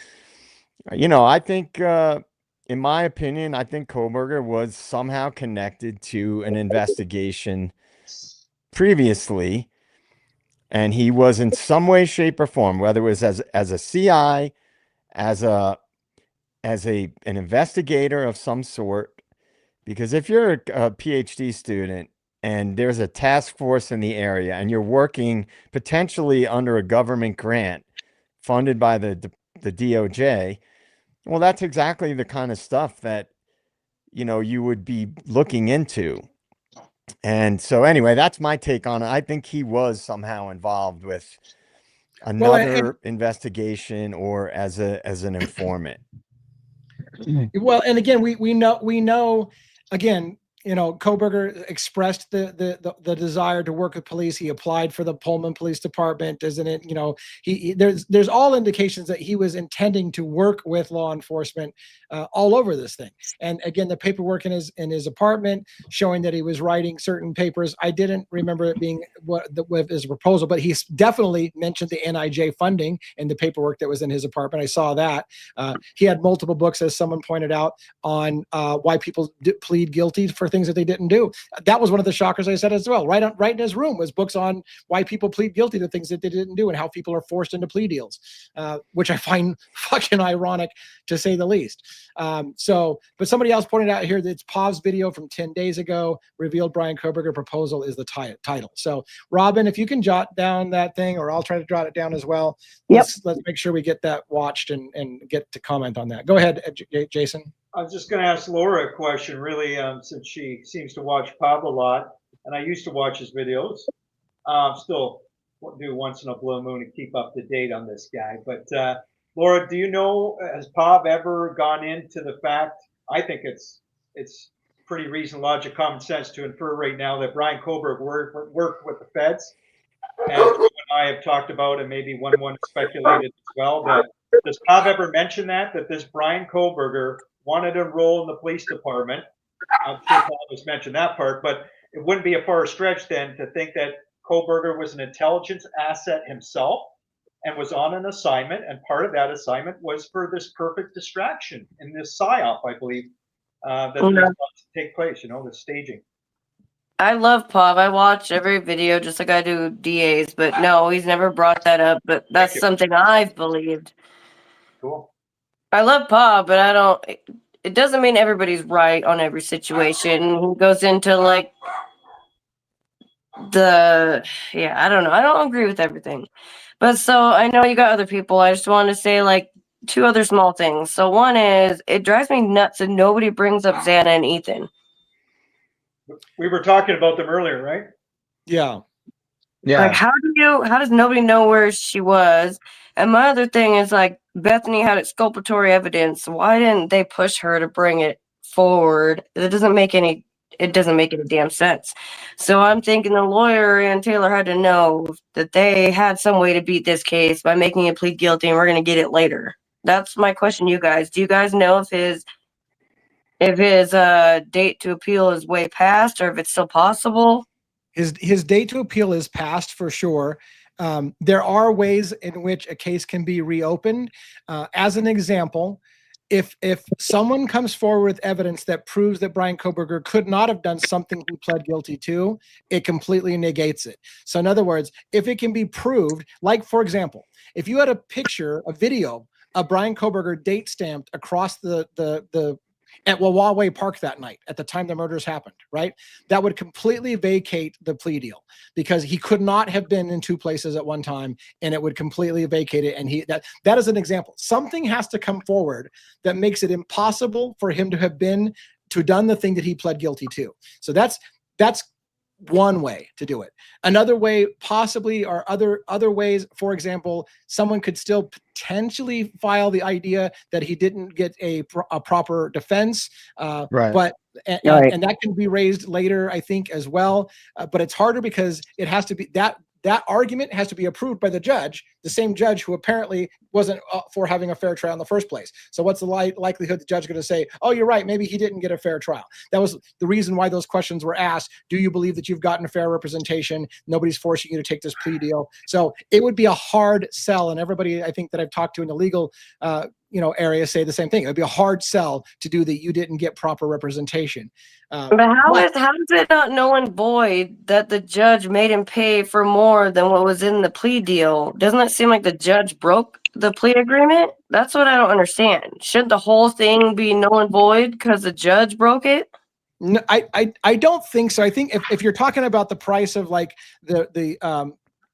I think, in my opinion, I think Kohberger was somehow connected to an investigation previously, and he was in some way, shape, or form, whether it was as a CI, as an investigator of some sort. Because if you're a PhD student and there's a task force in the area and you're working potentially under a government grant funded by the DOJ, well, that's exactly the kind of stuff that, you would be looking into. And so anyway, that's my take on it. I think he was somehow involved with another investigation, or as an informant. Well, and again, we know again, Kohberger expressed the desire to work with police. He applied for the Pullman Police Department, isn't it? There's all indications that he was intending to work with law enforcement all over this thing. And again, the paperwork in his apartment showing that he was writing certain papers. I didn't remember it being with his proposal, but he's definitely mentioned the NIJ funding in the paperwork that was in his apartment. I saw that. He had multiple books, as someone pointed out, on why people plead guilty for things that they didn't do. That was one of the shockers I said as well. Right in his room was books on why people plead guilty to things that they didn't do and how people are forced into plea deals, which I find fucking ironic, to say the least. But somebody else pointed out here that it's Pav's video from 10 days ago revealed Brian Kohberger proposal is the title. So Robin, if you can jot down that thing, or I'll try to jot it down as well. Let's make sure we get that watched and get to comment on that. Go ahead, Jason. I was just going to ask Laura a question, really, since she seems to watch Pav a lot, and I used to watch his videos. Still do once in a blue moon to keep up to date on this guy. But Laura, do you know, has Pav ever gone into the fact? I think it's pretty reasonable logic, common sense to infer right now that Brian Kohberger worked with the feds, and you and I have talked about, and maybe one speculated as well. But does Pav ever mention that this Brian Kohberger wanted to enroll in the police department? I'm sure Paul just mentioned that part, but it wouldn't be a far stretch then to think that Kohberger was an intelligence asset himself and was on an assignment, and part of that assignment was for this perfect distraction in this psyop, I believe, that was about to take place, the staging. I love Pav. I watch every video just like I do DA's, but no, he's never brought that up, but that's something I've believed. Cool. I love Pav, but it doesn't mean everybody's right on every situation. He goes into I don't know. I don't agree with everything. But so I know you got other people. I just wanted to say two other small things. So one is, it drives me nuts that nobody brings up Xana and Ethan. We were talking about them earlier, right? Yeah. Yeah. How does nobody know where she was? And my other thing is, Bethany had exculpatory evidence. Why didn't they push her to bring it forward? It doesn't make any damn sense. So I'm thinking the lawyer and Taylor had to know that they had some way to beat this case by making it plead guilty, and we're going to get it later. That's my question, you guys. Do you guys know if his date to appeal is way past, or if it's still possible? His date to appeal is past for sure. There are ways in which a case can be reopened. As an example, if someone comes forward with evidence that proves that Brian Kohberger could not have done something he pled guilty to, it completely negates it. So in other words, if it can be proved, for example, if you had a video of Brian Kohberger date stamped across the at Wawa Park that night at the time the murders happened, right? That would completely vacate the plea deal because he could not have been in two places at one time, and it would completely vacate it. And that is an example. Something has to come forward that makes it impossible for him to have done the thing that he pled guilty to. So that's one way to do it. Another way possibly are other ways. For example, someone could still potentially file the idea that he didn't get a proper defense, but and that can be raised later, I think, as well. But it's harder because it has to be that argument has to be approved by the judge, the same judge who apparently wasn't for having a fair trial in the first place. So what's the likelihood the judge is going to say, oh, you're right, maybe he didn't get a fair trial? That was the reason why those questions were asked. Do you believe that you've gotten a fair representation? Nobody's forcing you to take this plea deal. So it would be a hard sell. And everybody I think that I've talked to in the legal area say the same thing. It would be a hard sell to do that. You didn't get proper representation. But how is it not null and void that the judge made him pay for more than what was in the plea deal? Doesn't it seem like the judge broke the plea agreement? That's what I don't understand. Shouldn't the whole thing be null and void because the judge broke it? No, I don't think so. I think if you're talking about the price of like the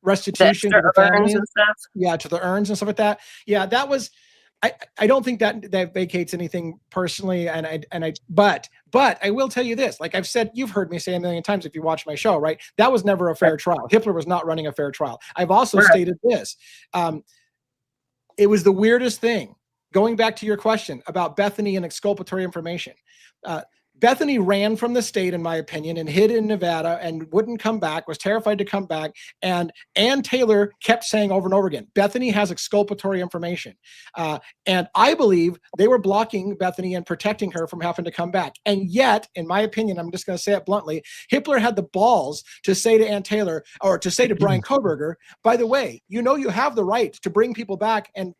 restitution to the families, and stuff. Yeah, to the earns and stuff like that. Yeah, that was. I don't think that vacates anything personally, but I will tell you this, like I've said, you've heard me say a million times if you watch my show, right? That was never a fair trial. Hitler was not running a fair trial. I've also stated this. It was the weirdest thing, going back to your question about Bethany and exculpatory information. Bethany ran from the state, in my opinion, and hid in Nevada and wouldn't come back, was terrified to come back. And Ann Taylor kept saying over and over again, Bethany has exculpatory information. And I believe they were blocking Bethany and protecting her from having to come back. And yet, in my opinion, I'm just going to say it bluntly, Hitler had the balls to say to Ann Taylor, or to say to Brian Kohberger, by the way, you have the right to bring people back and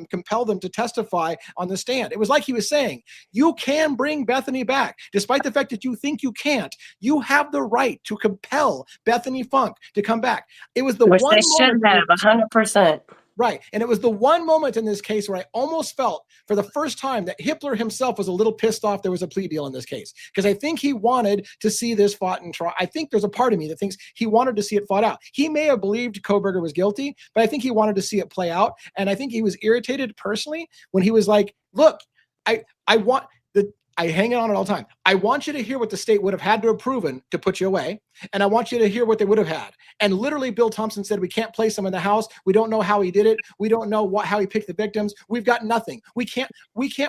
compel them to testify on the stand. It was like he was saying, you can bring Bethany back. Despite the fact that you think you can't, you have the right to compel Bethany Funk to come back. It was the Which one they should have, 100%. Right. And it was the one moment in this case where I almost felt for the first time that Hitler himself was a little pissed off there was a plea deal in this case. Because I think he wanted to see this fought and trial. I think there's a part of me that thinks he wanted to see it fought out. He may have believed Kohberger was guilty, but I think he wanted to see it play out. And I think he was irritated personally when he was like, look, I hang on it all the time. I want you to hear what the state would have had to have proven to put you away. And I want you to hear what they would have had. And literally, Bill Thompson said, we can't place him in the house. We don't know how he did it. We don't know how he picked the victims. We've got nothing. We can't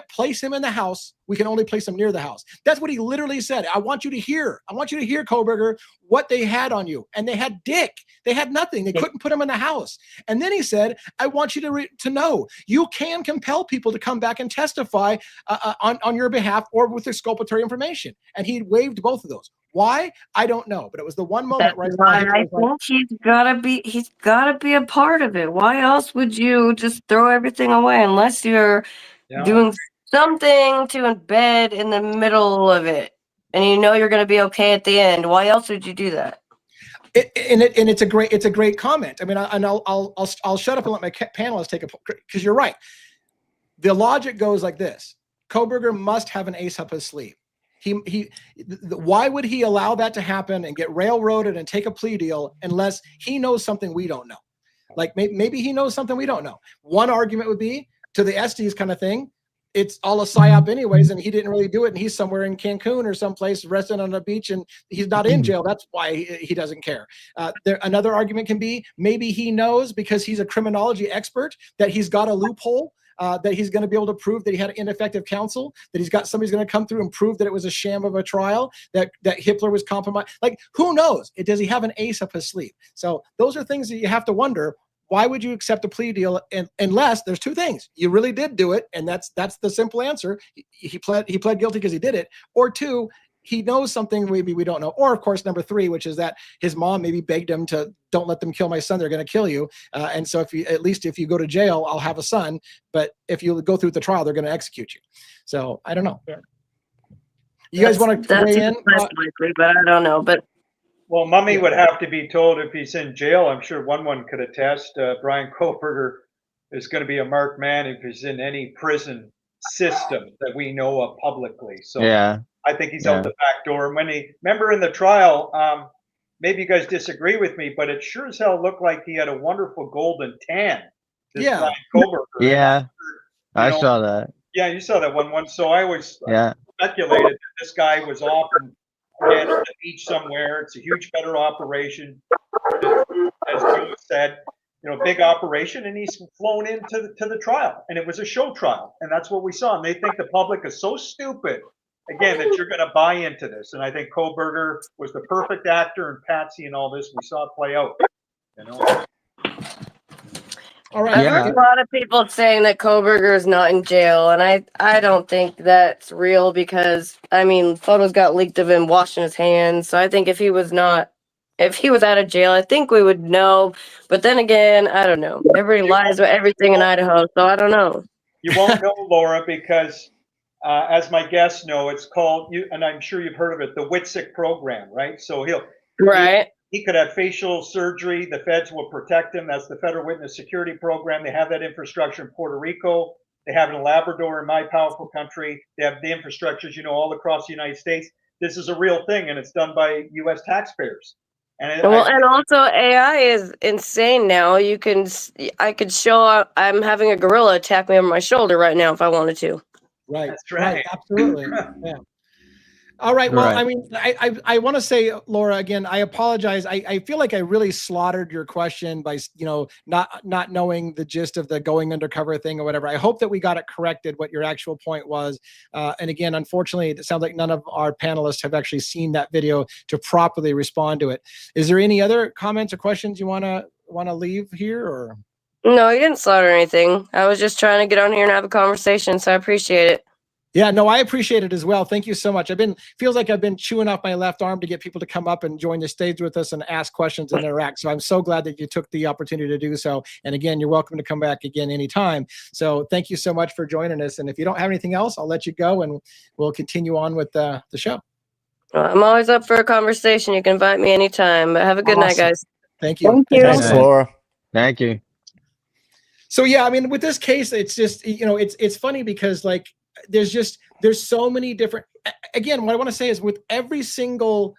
place him in the house. We can only place him near the house. That's what he literally said. I want you to hear, Kohberger, what they had on you. And they had dick. They had nothing. They couldn't put him in the house. And then he said, I want you to know you can compel people to come back and testify on your behalf or with exculpatory information. And he waived both of those. Why? I don't know, but it was the one moment right. I think he's gotta be a part of it. Why else would you just throw everything away unless you're doing something to embed in the middle of it, and you're going to be okay at the end? Why else would you do that? It's a great comment. I mean, I'll shut up and let my panelists take it, because you're right. The logic goes like this: Kohberger must have an ace up his sleeve. Why would he allow that to happen and get railroaded and take a plea deal unless he knows something we don't know? Like maybe he knows something we don't know. One argument would be to the Estes kind of thing. It's all a psyop anyways, and he didn't really do it. And he's somewhere in Cancun or someplace resting on a beach, and he's not in jail. That's why he doesn't care. Another argument can be maybe he knows because he's a criminology expert that he's got a loophole. That he's going to be able to prove that he had ineffective counsel, that somebody's going to come through and prove that it was a sham of a trial, that Hitler was compromised. Like, who knows? Does he have an ace up his sleeve? So those are things that you have to wonder. Why would you accept a plea deal unless there's two things? You really did do it, and that's the simple answer. He pled guilty because he did it. Or two, he knows something maybe we don't know. Or, of course, number three, which is that his mom maybe begged him to, don't let them kill my son. They're going to kill you. And so if you go to jail, I'll have a son. But if you go through the trial, they're going to execute you. So I don't know. You guys want to weigh in? Likely, but I don't know. But well, Mummy would have to be told if he's in jail. I'm sure one could attest. Brian Kohberger is going to be a marked man if he's in any prison systems that we know of publicly. So Yeah. I think he's out the back door. And when remember in the trial, maybe you guys disagree with me, but it sure as hell looked like he had a wonderful golden tan. This Brian Koberger. Yeah. I saw that. Yeah, you saw that one. So I was speculated that this guy was off and at the beach somewhere. It's a huge federal operation, as Joe said. Big operation, and he's flown into the trial, and it was a show trial, and that's what we saw. And they think the public is so stupid, again, that you're going to buy into this. And I think Koberger was the perfect actor, and Patsy and all this, we saw it play out. All right. I've heard a lot of people saying that Koberger is not in jail, and I don't think that's real because photos got leaked of him washing his hands. So I think if he was out of jail, I think we would know. But then again, I don't know. Everybody lies about everything in Idaho, so I don't know. You won't know, Laura, because as my guests know, it's called, and I'm sure you've heard of it, the WITSEC program, right? So he could have facial surgery. The feds will protect him. That's the Federal Witness Security Program. They have that infrastructure in Puerto Rico. They have it in Labrador, in my powerful country. They have the infrastructures, all across the United States. This is a real thing, and it's done by U.S. taxpayers. And also AI is insane now. I could show I'm having a gorilla attack me on my shoulder right now if I wanted to. Right. That's right. Right, absolutely. Yeah. All right. Well, I want to say, Laura, again, I apologize. I feel like I really slaughtered your question by, not knowing the gist of the going undercover thing or whatever. I hope that we got it corrected, what your actual point was. And again, unfortunately, it sounds like none of our panelists have actually seen that video to properly respond to it. Is there any other comments or questions you want to leave here, or? No, you didn't slaughter anything. I was just trying to get on here and have a conversation, so I appreciate it. Yeah, no, I appreciate it as well. Thank you so much. Feels like I've been chewing off my left arm to get people to come up and join the stage with us and ask questions and interact. So I'm so glad that you took the opportunity to do so. And again, you're welcome to come back again anytime. So thank you so much for joining us. And if you don't have anything else, I'll let you go and we'll continue on with the show. I'm always up for a conversation. You can invite me anytime. But have a good night, guys. Thank you. Thank you. Thanks, Laura. Thank you. So yeah, with this case, it's just, it's funny because there's so many different, again, what I want to say is with every single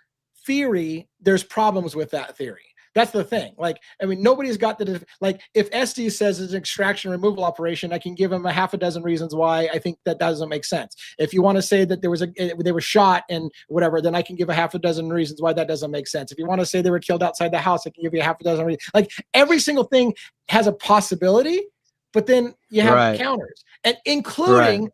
theory, there's problems with that theory. That's the thing. Nobody's got if SD says it's an extraction removal operation, I can give him a half a dozen reasons why I think that doesn't make sense. If you want to say that they were shot and whatever, then I can give a half a dozen reasons why that doesn't make sense. If you want to say they were killed outside the house, I can give you a half a dozen reasons. Every single thing has a possibility, but then you have counters, and including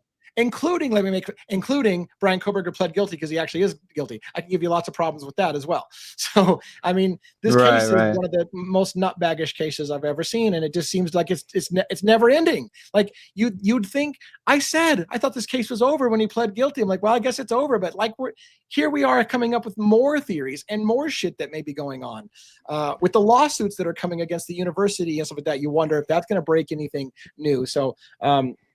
Brian Koberger pled guilty because he actually is guilty. I can give you lots of problems with that as well. So, this case is one of the most nutbaggish cases I've ever seen, and it just seems like it's never ending. You'd think, I thought this case was over when he pled guilty. I'm like, well, I guess it's over, but here we are coming up with more theories and more shit that may be going on with the lawsuits that are coming against the university and stuff like that. You wonder if that's going to break anything new. So,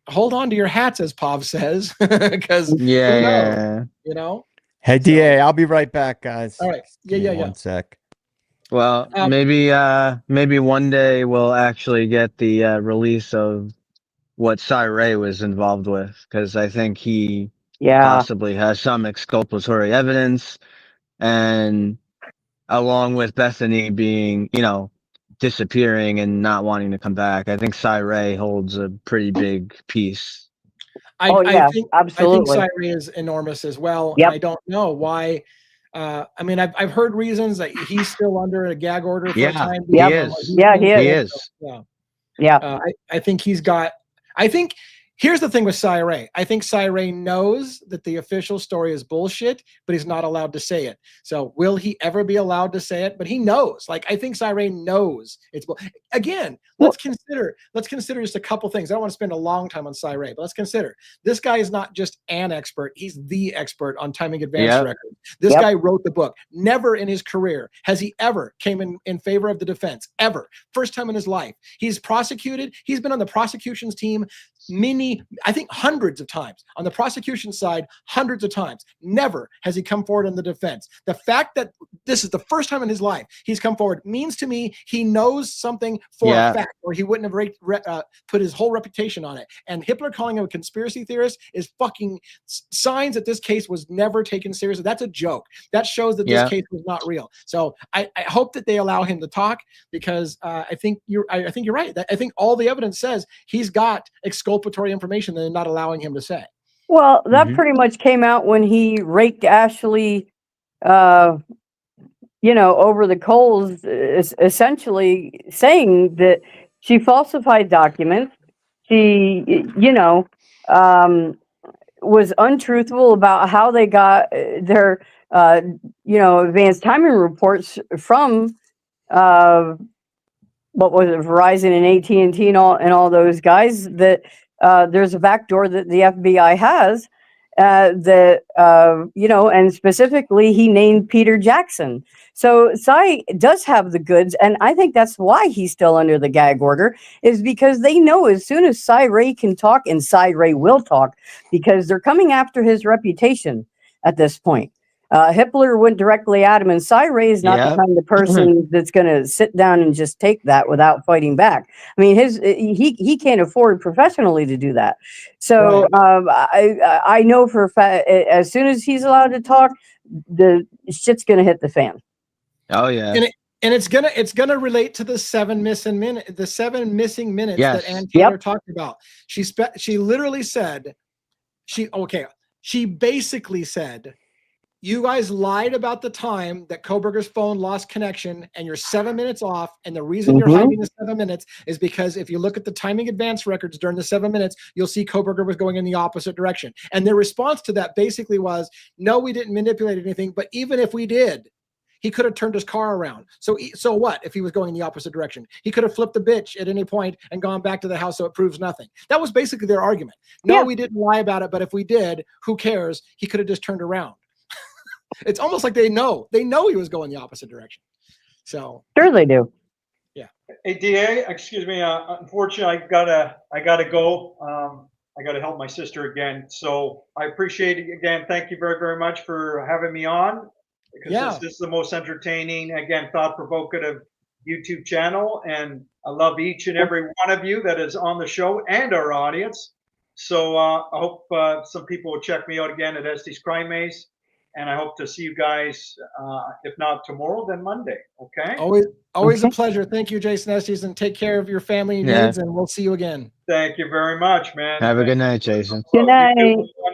hold on to your hats, as Pav says, because Hey, DA, I'll be right back, guys. All right. Yeah. 1 sec. Well, maybe one day we'll actually get the release of what Cy Ray was involved with, because I think he possibly has some exculpatory evidence, and along with Bethany being, disappearing and not wanting to come back, I think Cy Ray holds a pretty big piece. I think absolutely. Cy Ray is enormous as well. Yep. I don't know why. I've heard reasons that he's still under a gag order for a time. He is. Yeah, he is. I think he's got. Here's the thing with Cy Ray. I think Cy Ray knows that the official story is bullshit, but he's not allowed to say it. So will he ever be allowed to say it? But he knows. I think Cy Ray knows it's bullshit. Again, let's consider just a couple things. I don't want to spend a long time on Cy Ray, but let's consider this guy is not just an expert. He's the expert on timing advance records. This guy wrote the book. Never in his career has he ever came in favor of the defense, ever. First time in his life. He's prosecuted. He's been on the prosecution's team I think hundreds of times on the prosecution side, hundreds of times. Never has he come forward in the defense. The fact that this is the first time in his life he's come forward means to me he knows something for a fact, or he wouldn't have put his whole reputation on it. And Hitler calling him a conspiracy theorist is fucking signs that this case was never taken seriously. That's a joke. That shows that this case was not real. So I hope that they allow him to talk, because I think you're right. I think all the evidence says he's got exculpatory information that they're not allowing him to say. Well, that pretty much came out when he raked Ashley, over the coals, essentially saying that she falsified documents. She, was untruthful about how they got their, advanced timing reports from, what was it, Verizon and AT&T and all those guys, that there's a backdoor that the FBI has, and specifically he named Peter Jackson. So Cy does have the goods, and I think that's why he's still under the gag order, is because they know as soon as Cy Ray can talk, and Cy Ray will talk, because they're coming after his reputation at this point. Hitler went directly at him, and Cy Ray is not the kind of person that's going to sit down and just take that without fighting back. I mean, he can't afford professionally to do that. So I know for a fact, as soon as he's allowed to talk, the shit's going to hit the fan. Oh yeah. And it's gonna relate to the 7 missing minutes that Ann Taylor talked about. She literally said, she basically said, you guys lied about the time that Kohberger's phone lost connection, and you're 7 minutes off. And the reason you're hiding the 7 minutes is because if you look at the timing advance records during the 7 minutes, you'll see Kohberger was going in the opposite direction. And their response to that basically was, no, we didn't manipulate anything. But even if we did, he could have turned his car around. So what if he was going in the opposite direction? He could have flipped the bitch at any point and gone back to the house, so it proves nothing. That was basically their argument. No, we didn't lie about it, but if we did, who cares? He could have just turned around. It's almost like they know he was going the opposite direction. So sure they do. Yeah. Hey, DA, excuse me. Unfortunately, I gotta go. I gotta help my sister again. So I appreciate it again. Thank you very, very much for having me on. Because this is the most entertaining, again, thought-provocative YouTube channel, and I love each and every one of you that is on the show and our audience. So I hope some people will check me out again at Estes Crime Maze. And I hope to see you guys, if not tomorrow, then Monday. Okay. Always a pleasure. Thank you, Jason Estes, and take care of your family needs, and we'll see you again. Thank you very much, man. Have a good night, Jason. Good night,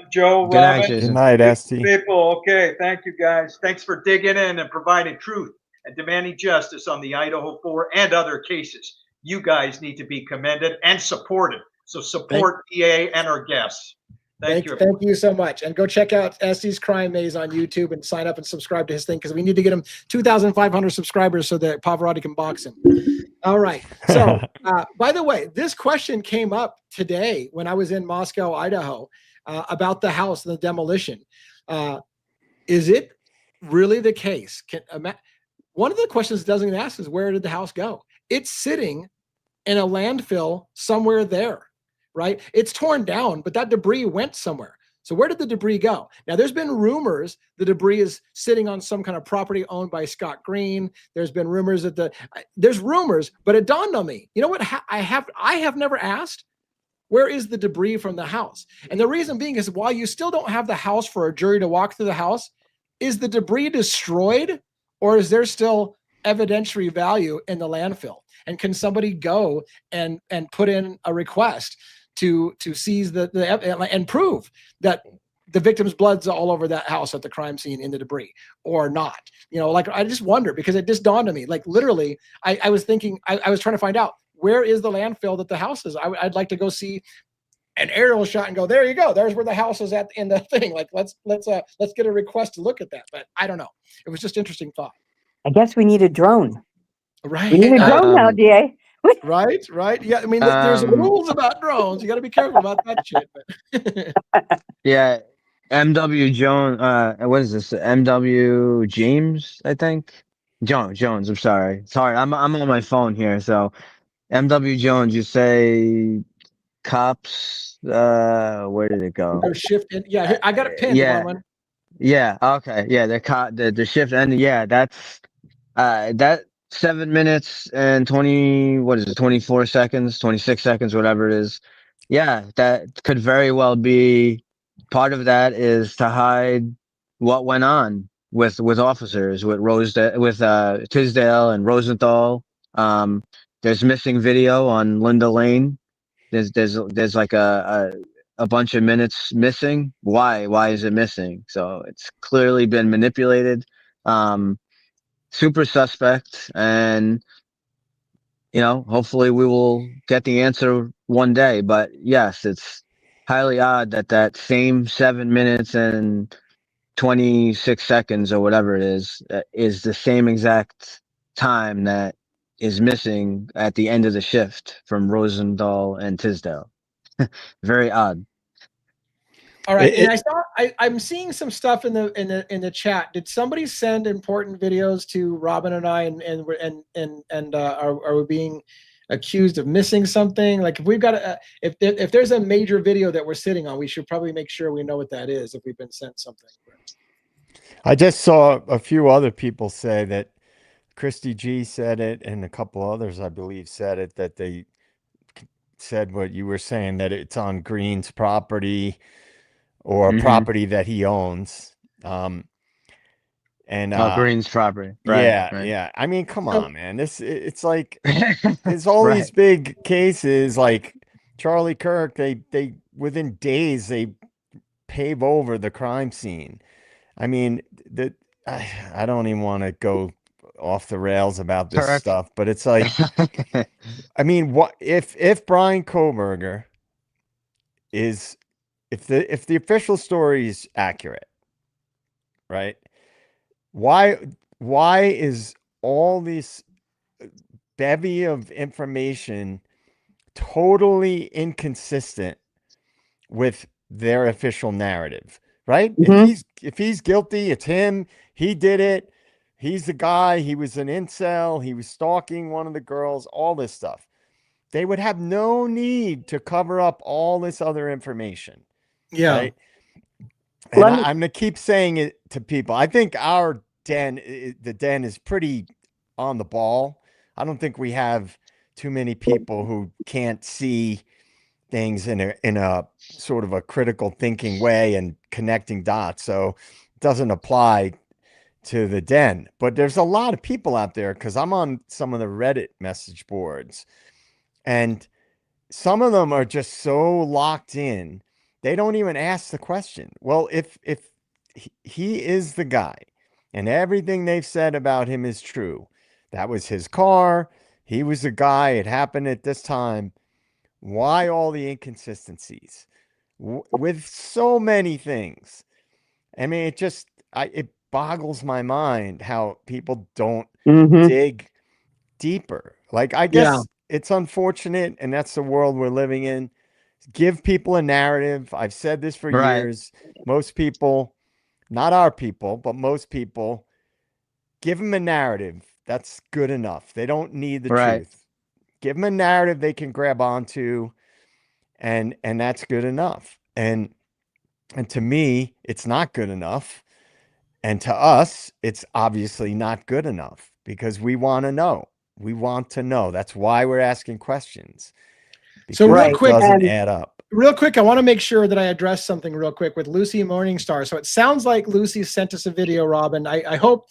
Joe. Good night, Jason. Good night, Estes. People. Okay. Thank you, guys. Thanks for digging in and providing truth and demanding justice on the Idaho 4 and other cases. You guys need to be commended and supported. So support DA and our guests. Thank you so much. And go check out Estes Crime Maze on YouTube and sign up and subscribe to his thing, because we need to get him 2,500 subscribers so that Pavarotti can box him. All right. So, by the way, this question came up today when I was in Moscow, Idaho, about the house and the demolition. Is it really the case? One of the questions it doesn't ask is, where did the house go? It's sitting in a landfill somewhere there. Right? It's torn down, but that debris went somewhere. So where did the debris go? Now, there's been rumors the debris is sitting on some kind of property owned by Scott Green. There's been rumors that there's rumors, but it dawned on me. You know what? I have never asked, where is the debris from the house? And the reason being is, while you still don't have the house for a jury to walk through the house, is the debris destroyed, or is there still evidentiary value in the landfill? And can somebody go and put in a request to seize the and prove that the victim's blood's all over that house at the crime scene in the debris or not? I just wonder, because it just dawned on me, literally, I was thinking, I was trying to find out, where is the landfill that the house is? I'd like to go see an aerial shot and go, there you go, there's where the house is at in the thing. Let's get a request to look at that. But I don't know. It was just interesting thought. I guess we need a drone. Right. We need a drone now, DA. Right. Yeah. I mean, there's rules about drones. You got to be careful about that shit. Yeah. MW Jones. What is this? MW James, I think. Jones. I'm sorry. I'm on my phone here. So, MW Jones, you say cops. Where did it go? Oh, shift in. Yeah, I got it pinned, Yeah, Norman. yeah. Okay, yeah. The shift ending. Yeah, that's that 7 minutes and 20. What is it? 24 seconds, 26 seconds, whatever it is. Yeah, that could very well be part of that is to hide what went on with officers with Tisdale and Rosenthal. There's missing video on Linda Lane. There's like a bunch of minutes missing. Why is it missing? So it's clearly been manipulated. Super suspect, and hopefully we will get the answer one day. But yes, it's highly odd that that same 7 minutes and 26 seconds or whatever it is the same exact time that is missing at the end of the shift from Rosendahl and Tisdale. Very odd. All right, and I saw I'm seeing some stuff in the chat. Did somebody send important videos to Robin and I, and are we being accused of missing something? Like if we've got if there's a major video that we're sitting on, we should probably make sure we know what that is if we've been sent something. I just saw a few other people say that Christy G said it, and a couple others, I believe, said it, that they said what you were saying, that it's on Green's property or property that he owns. And Green's property. Yeah, Right. yeah. I mean, come on, man. It's like there's all Right. these big cases like Charlie Kirk. They within days they pave over the crime scene. I mean, I don't even want to go off the rails about this Correct. stuff, but it's like, I mean, what if Brian Koberger is, if the official story is accurate, right? Why is all this bevy of information totally inconsistent with their official narrative, right? If he's guilty, it's him. He did it. He's the guy. He was an incel. He was stalking one of the girls, all this stuff. They would have no need to cover up all this other information. Yeah. Right? And I'm going to keep saying it to people. I think our the den is pretty on the ball. I don't think we have too many people who can't see things in a sort of a critical thinking way and connecting dots. So it doesn't apply to the den. But there's a lot of people out there, because I'm on some of the Reddit message boards, and some of them are just so locked in, they don't even ask the question. Well, if he is the guy and everything they've said about him is true, that was his car, he was the guy, it happened at this time, why all the inconsistencies with so many things? I mean, it boggles my mind how people don't dig deeper. Like, I guess it's unfortunate, and that's the world we're living in. Give people a narrative. I've said this for years. Most people, not our people, but most people, give them a narrative. That's good enough. They don't need the truth. Give them a narrative they can grab onto, and that's good enough. And to me, it's not good enough. And to us, it's obviously not good enough, because we want to know. We want to know. That's why we're asking questions. So real quick, doesn't add up. Real quick, I want to make sure that I address something real quick with Lucy Morningstar. So it sounds like Lucy sent us a video, Robin. I hope,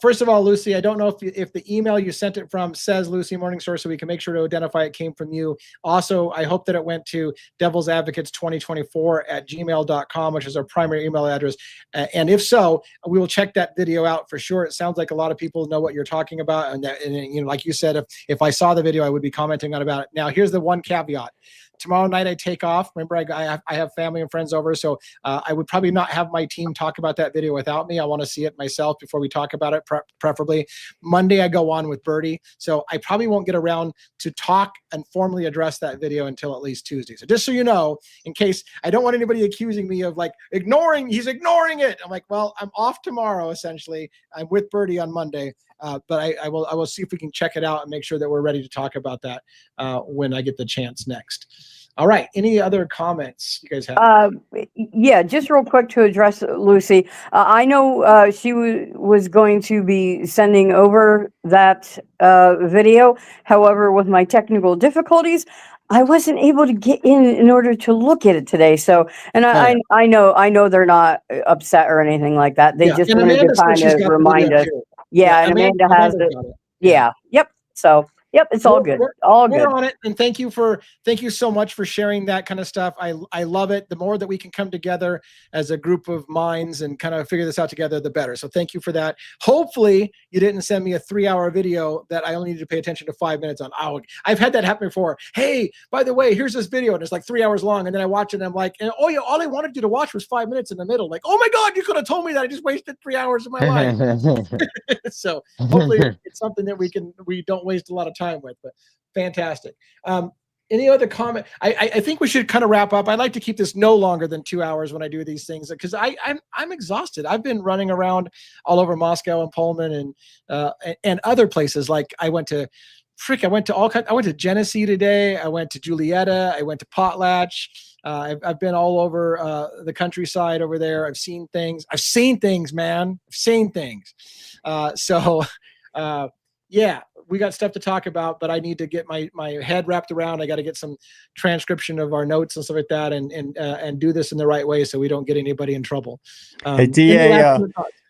first of all, Lucy, I don't know if the email you sent it from says Lucy Morningstar, so we can make sure to identify it came from you. Also, I hope that it went to devilsadvocates2024@gmail.com, which is our primary email address. And if so, we will check that video out for sure. It sounds like a lot of people know what you're talking about. And you know, like you said, if I saw the video, I would be commenting on about it. Now, here's the one caveat. Tomorrow night I take off. Remember, I have family and friends over, so I would probably not have my team talk about that video without me. I want to see it myself before we talk about it, preferably. Monday I go on with Birdie, so I probably won't get around to talk and formally address that video until at least Tuesday. So just so you know, in case, I don't want anybody accusing me of like he's ignoring it. I'm like, well, I'm off tomorrow essentially. I'm with Birdie on Monday. But I will see if we can check it out and make sure that we're ready to talk about that when I get the chance next. All right. Any other comments you guys have? Yeah, just real quick to address Lucy. I know she was going to be sending over that video. However, with my technical difficulties, I wasn't able to get in order to look at it today. So, and I know they're not upset or anything like that. They just and wanted Amanda to said kind she's of got the remind video us. too. Yeah, and Amanda has it. got it. Yeah. Yep. So, yep, it's all good. All good. We're on it, and thank you so much for sharing that kind of stuff. I love it. The more that we can come together as a group of minds and kind of figure this out together, the better. So thank you for that. Hopefully you didn't send me a 3-hour video that I only need to pay attention to 5 minutes on. I've had that happen before. Hey, by the way, here's this video, and it's like 3 hours long, and then I watch it and I'm like, oh yeah, all I wanted you to watch was 5 minutes in the middle. Like, oh my God, you could have told me that. I just wasted 3 hours of my life. So hopefully it's something that we don't waste a lot of time with, but fantastic. Any other comment? I think we should kind of wrap up. I like to keep this no longer than 2 hours when I do these things, because I'm exhausted. I've been running around all over Moscow and Pullman and other places. Like I went to Genesee today. I went to Julietta. I went to Potlatch. I've been all over the countryside over there. I've seen things, man. I've seen things. Yeah, we got stuff to talk about, but I need to get my head wrapped around. I got to get some transcription of our notes and stuff like that, and do this in the right way so we don't get anybody in trouble. Hey, DA,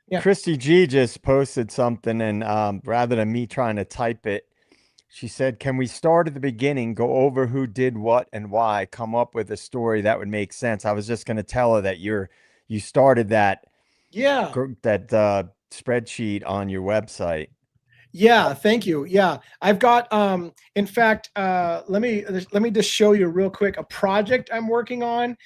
yeah. Christy G just posted something, and rather than me trying to type it, she said, "Can we start at the beginning, go over who did what and why, come up with a story that would make sense?" I was just going to tell her that you started that spreadsheet on your website. Yeah, thank you. Yeah, I've got in fact, let me just show you real quick a project I'm working on.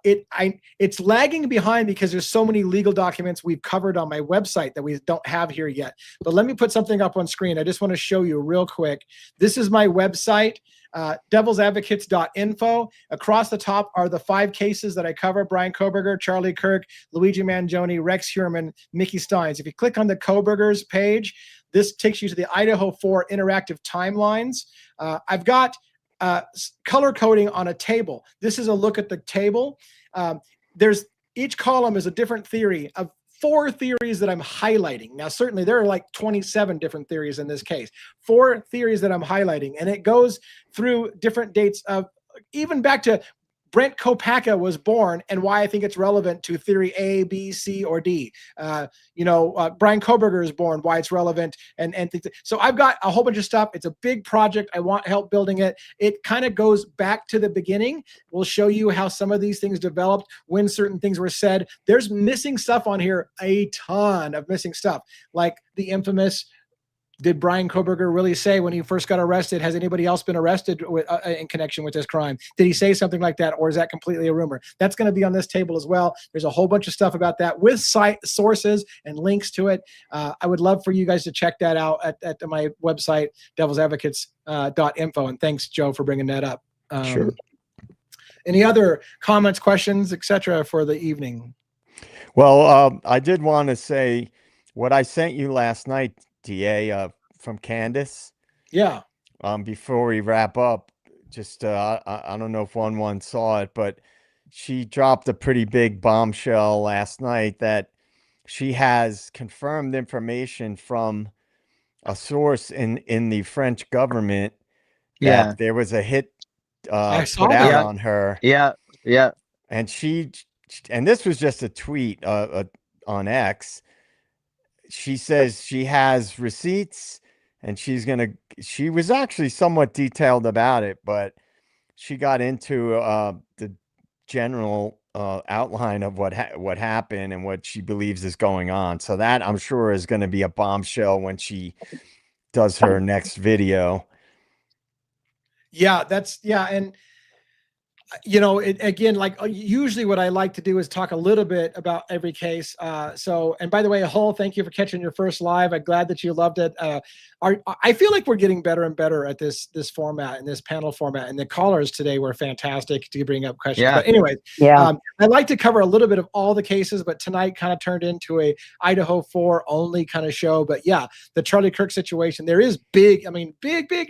It's lagging behind because there's so many legal documents we've covered on my website that we don't have here yet. But let me put something up on screen. I just want to show you real quick. This is my website, devilsadvocates.info. Across the top are the 5 cases that I cover: Brian Koberger, Charlie Kirk, Luigi Mangione, Rex Heuermann, Mickey Steins. If you click on the Kobergers page, this takes you to the Idaho 4 interactive timelines. I've got color coding on a table. This is a look at the table. Each column is a different theory of 4 theories that I'm highlighting. Now, certainly there are like 27 different theories in this case. 4 theories that I'm highlighting, and it goes through different dates of even back to Brent Kopacka was born and why I think it's relevant to theory A, B, C, or D. Brian Koberger is born, why it's relevant, and things. So I've got a whole bunch of stuff. It's a big project. I want help building it. It kind of goes back to the beginning. We'll show you how some of these things developed, when certain things were said. There's missing stuff on here, a ton of missing stuff, like the infamous, did Brian Koberger really say when he first got arrested, has anybody else been arrested in connection with this crime? Did he say something like that, or is that completely a rumor? That's going to be on this table as well. There's a whole bunch of stuff about that with site sources and links to it. I would love for you guys to check that out at my website, devilsadvocates.info. And thanks, Joe, for bringing that up. Sure. Any other comments, questions, etc. for the evening? Well, I did want to say what I sent you last night, DA, from Candace. Yeah. Before we wrap up, just I don't know if one saw it, but she dropped a pretty big bombshell last night that she has confirmed information from a source in the French government that there was a hit put out on her. Yeah. And this was just a tweet on X. She says she has receipts, and she was actually somewhat detailed about it, but she got into the general outline of what happened and what she believes is going on. So that, I'm sure, is going to be a bombshell when she does her next video. Yeah, and you know, again, like usually what I like to do is talk a little bit about every case. So, and by the way, Hull, thank you for catching your first live. I'm glad that you loved it. I feel like we're getting better and better at this format and this panel format. And the callers today were fantastic to bring up questions. Yeah. But anyways, Yeah. I'd like to cover a little bit of all the cases, but tonight kind of turned into a Idaho 4 only kind of show. But yeah, the Charlie Kirk situation, there is big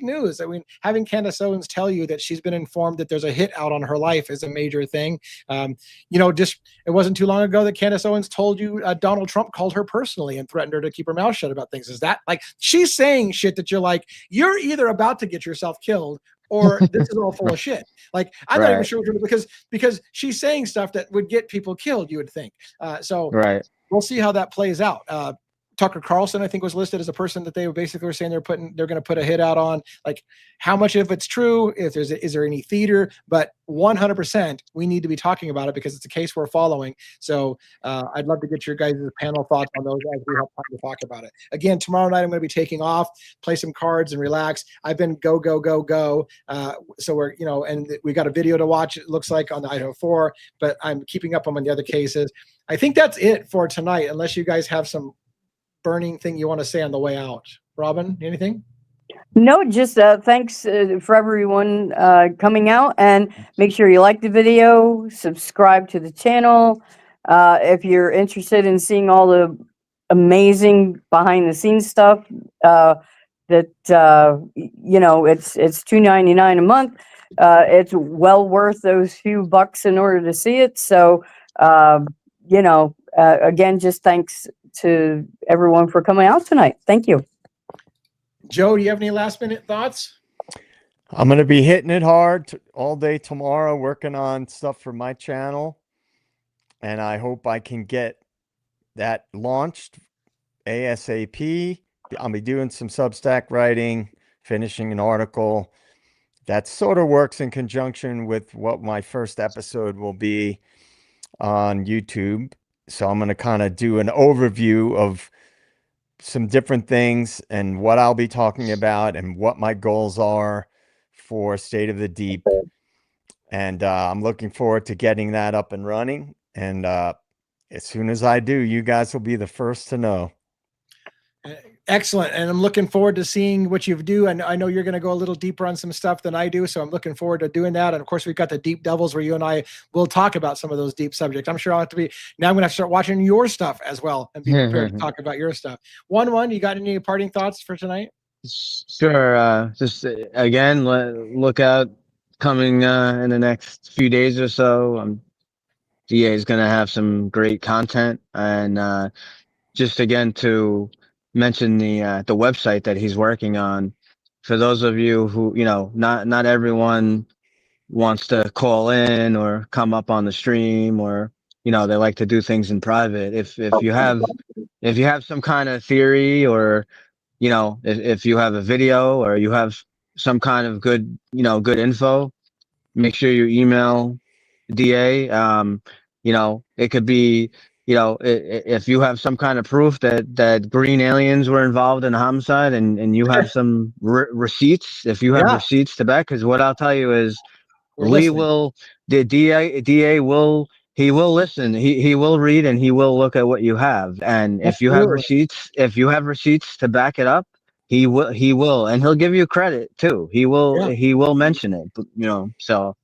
news. I mean, having Candace Owens tell you that she's been informed that there's a hit out on her life is a major thing. You know, just it wasn't too long ago that Candace Owens told you Donald Trump called her personally and threatened her to keep her mouth shut about things. Is that like she's saying shit that you're like, you're either about to get yourself killed or this is all full of shit. Like I'm not even sure because she's saying stuff that would get people killed, you would think. So we'll see how that plays out. Tucker Carlson, I think, was listed as a person that they basically were saying they're going to put a hit out on. Like, how much of it's true? If is there any theater? But 100%, we need to be talking about it because it's a case we're following. So I'd love to get your guys' panel thoughts on those as we have time to talk about it. Again, tomorrow night I'm going to be taking off, play some cards, and relax. I've been go. So we're and we got a video to watch. It looks like on the Idaho 4, but I'm keeping up on the other cases. I think that's it for tonight, unless you guys have some burning thing you want to say on the way out. Robin, anything? No, just thanks for everyone coming out, and make sure you like the video, subscribe to the channel. If you're interested in seeing all the amazing behind the scenes stuff, that it's $2.99 a month. It's well worth those few bucks in order to see it. So again, just thanks to everyone for coming out tonight. Thank you. Joe, do you have any last minute thoughts? I'm going to be hitting it hard all day tomorrow, working on stuff for my channel. And I hope I can get that launched ASAP. I'll be doing some Substack writing, finishing an article that sort of works in conjunction with what my first episode will be on YouTube. So I'm going to kind of do an overview of some different things and what I'll be talking about and what my goals are for State of the Deep. And I'm looking forward to getting that up and running. And as soon as I do, you guys will be the first to know. Excellent. And I'm looking forward to seeing what you do. And I know you're going to go a little deeper on some stuff than I do. So I'm looking forward to doing that. And of course, we've got the Deep Devils where you and I will talk about some of those deep subjects. I'm sure I'll have to be, now I'm going to have to start watching your stuff as well and be prepared to talk about your stuff. One, you got any parting thoughts for tonight? Sure. Just again, look out coming in the next few days or so. DA is going to have some great content, and just again to mention the website that he's working on. For those of you who not everyone wants to call in or come up on the stream, or they like to do things in private. If you have some kind of theory, or if you have a video, or you have some kind of good info, make sure you email DA. It could be, if you have some kind of proof that green aliens were involved in a homicide, and you have some receipts, if you have receipts to back, because what I'll tell you is the DA will listen, he will read, and he will look at what you have. And if you have receipts to back it up, he will, and he'll give you credit too. He will mention it, so.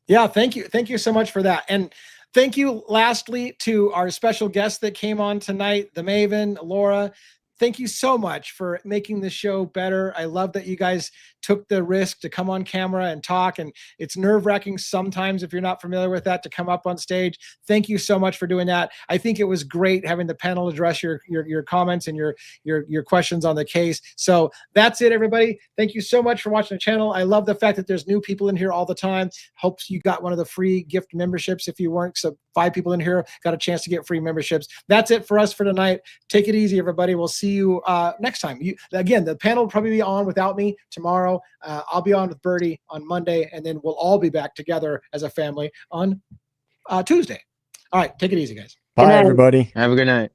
Yeah, thank you. Thank you so much for that. And thank you lastly to our special guest that came on tonight, the Maven, Laura. Thank you so much for making the show better. I love that you guys took the risk to come on camera and talk, and it's nerve-wracking sometimes if you're not familiar with that to come up on stage. Thank you so much for doing that. I think it was great having the panel address your comments and your questions on the case. So that's it, everybody. Thank you so much for watching the channel. I love the fact that there's new people in here all the time. Hope you got one of the free gift memberships if you weren't. So 5 people in here got a chance to get free memberships. That's it for us for tonight. Take it easy, everybody. We'll see you next time. Again, the panel will probably be on without me tomorrow. I'll be on with Birdie on Monday, and then we'll all be back together as a family on Tuesday. All right, take it easy, guys. Bye, everybody. Have a good night.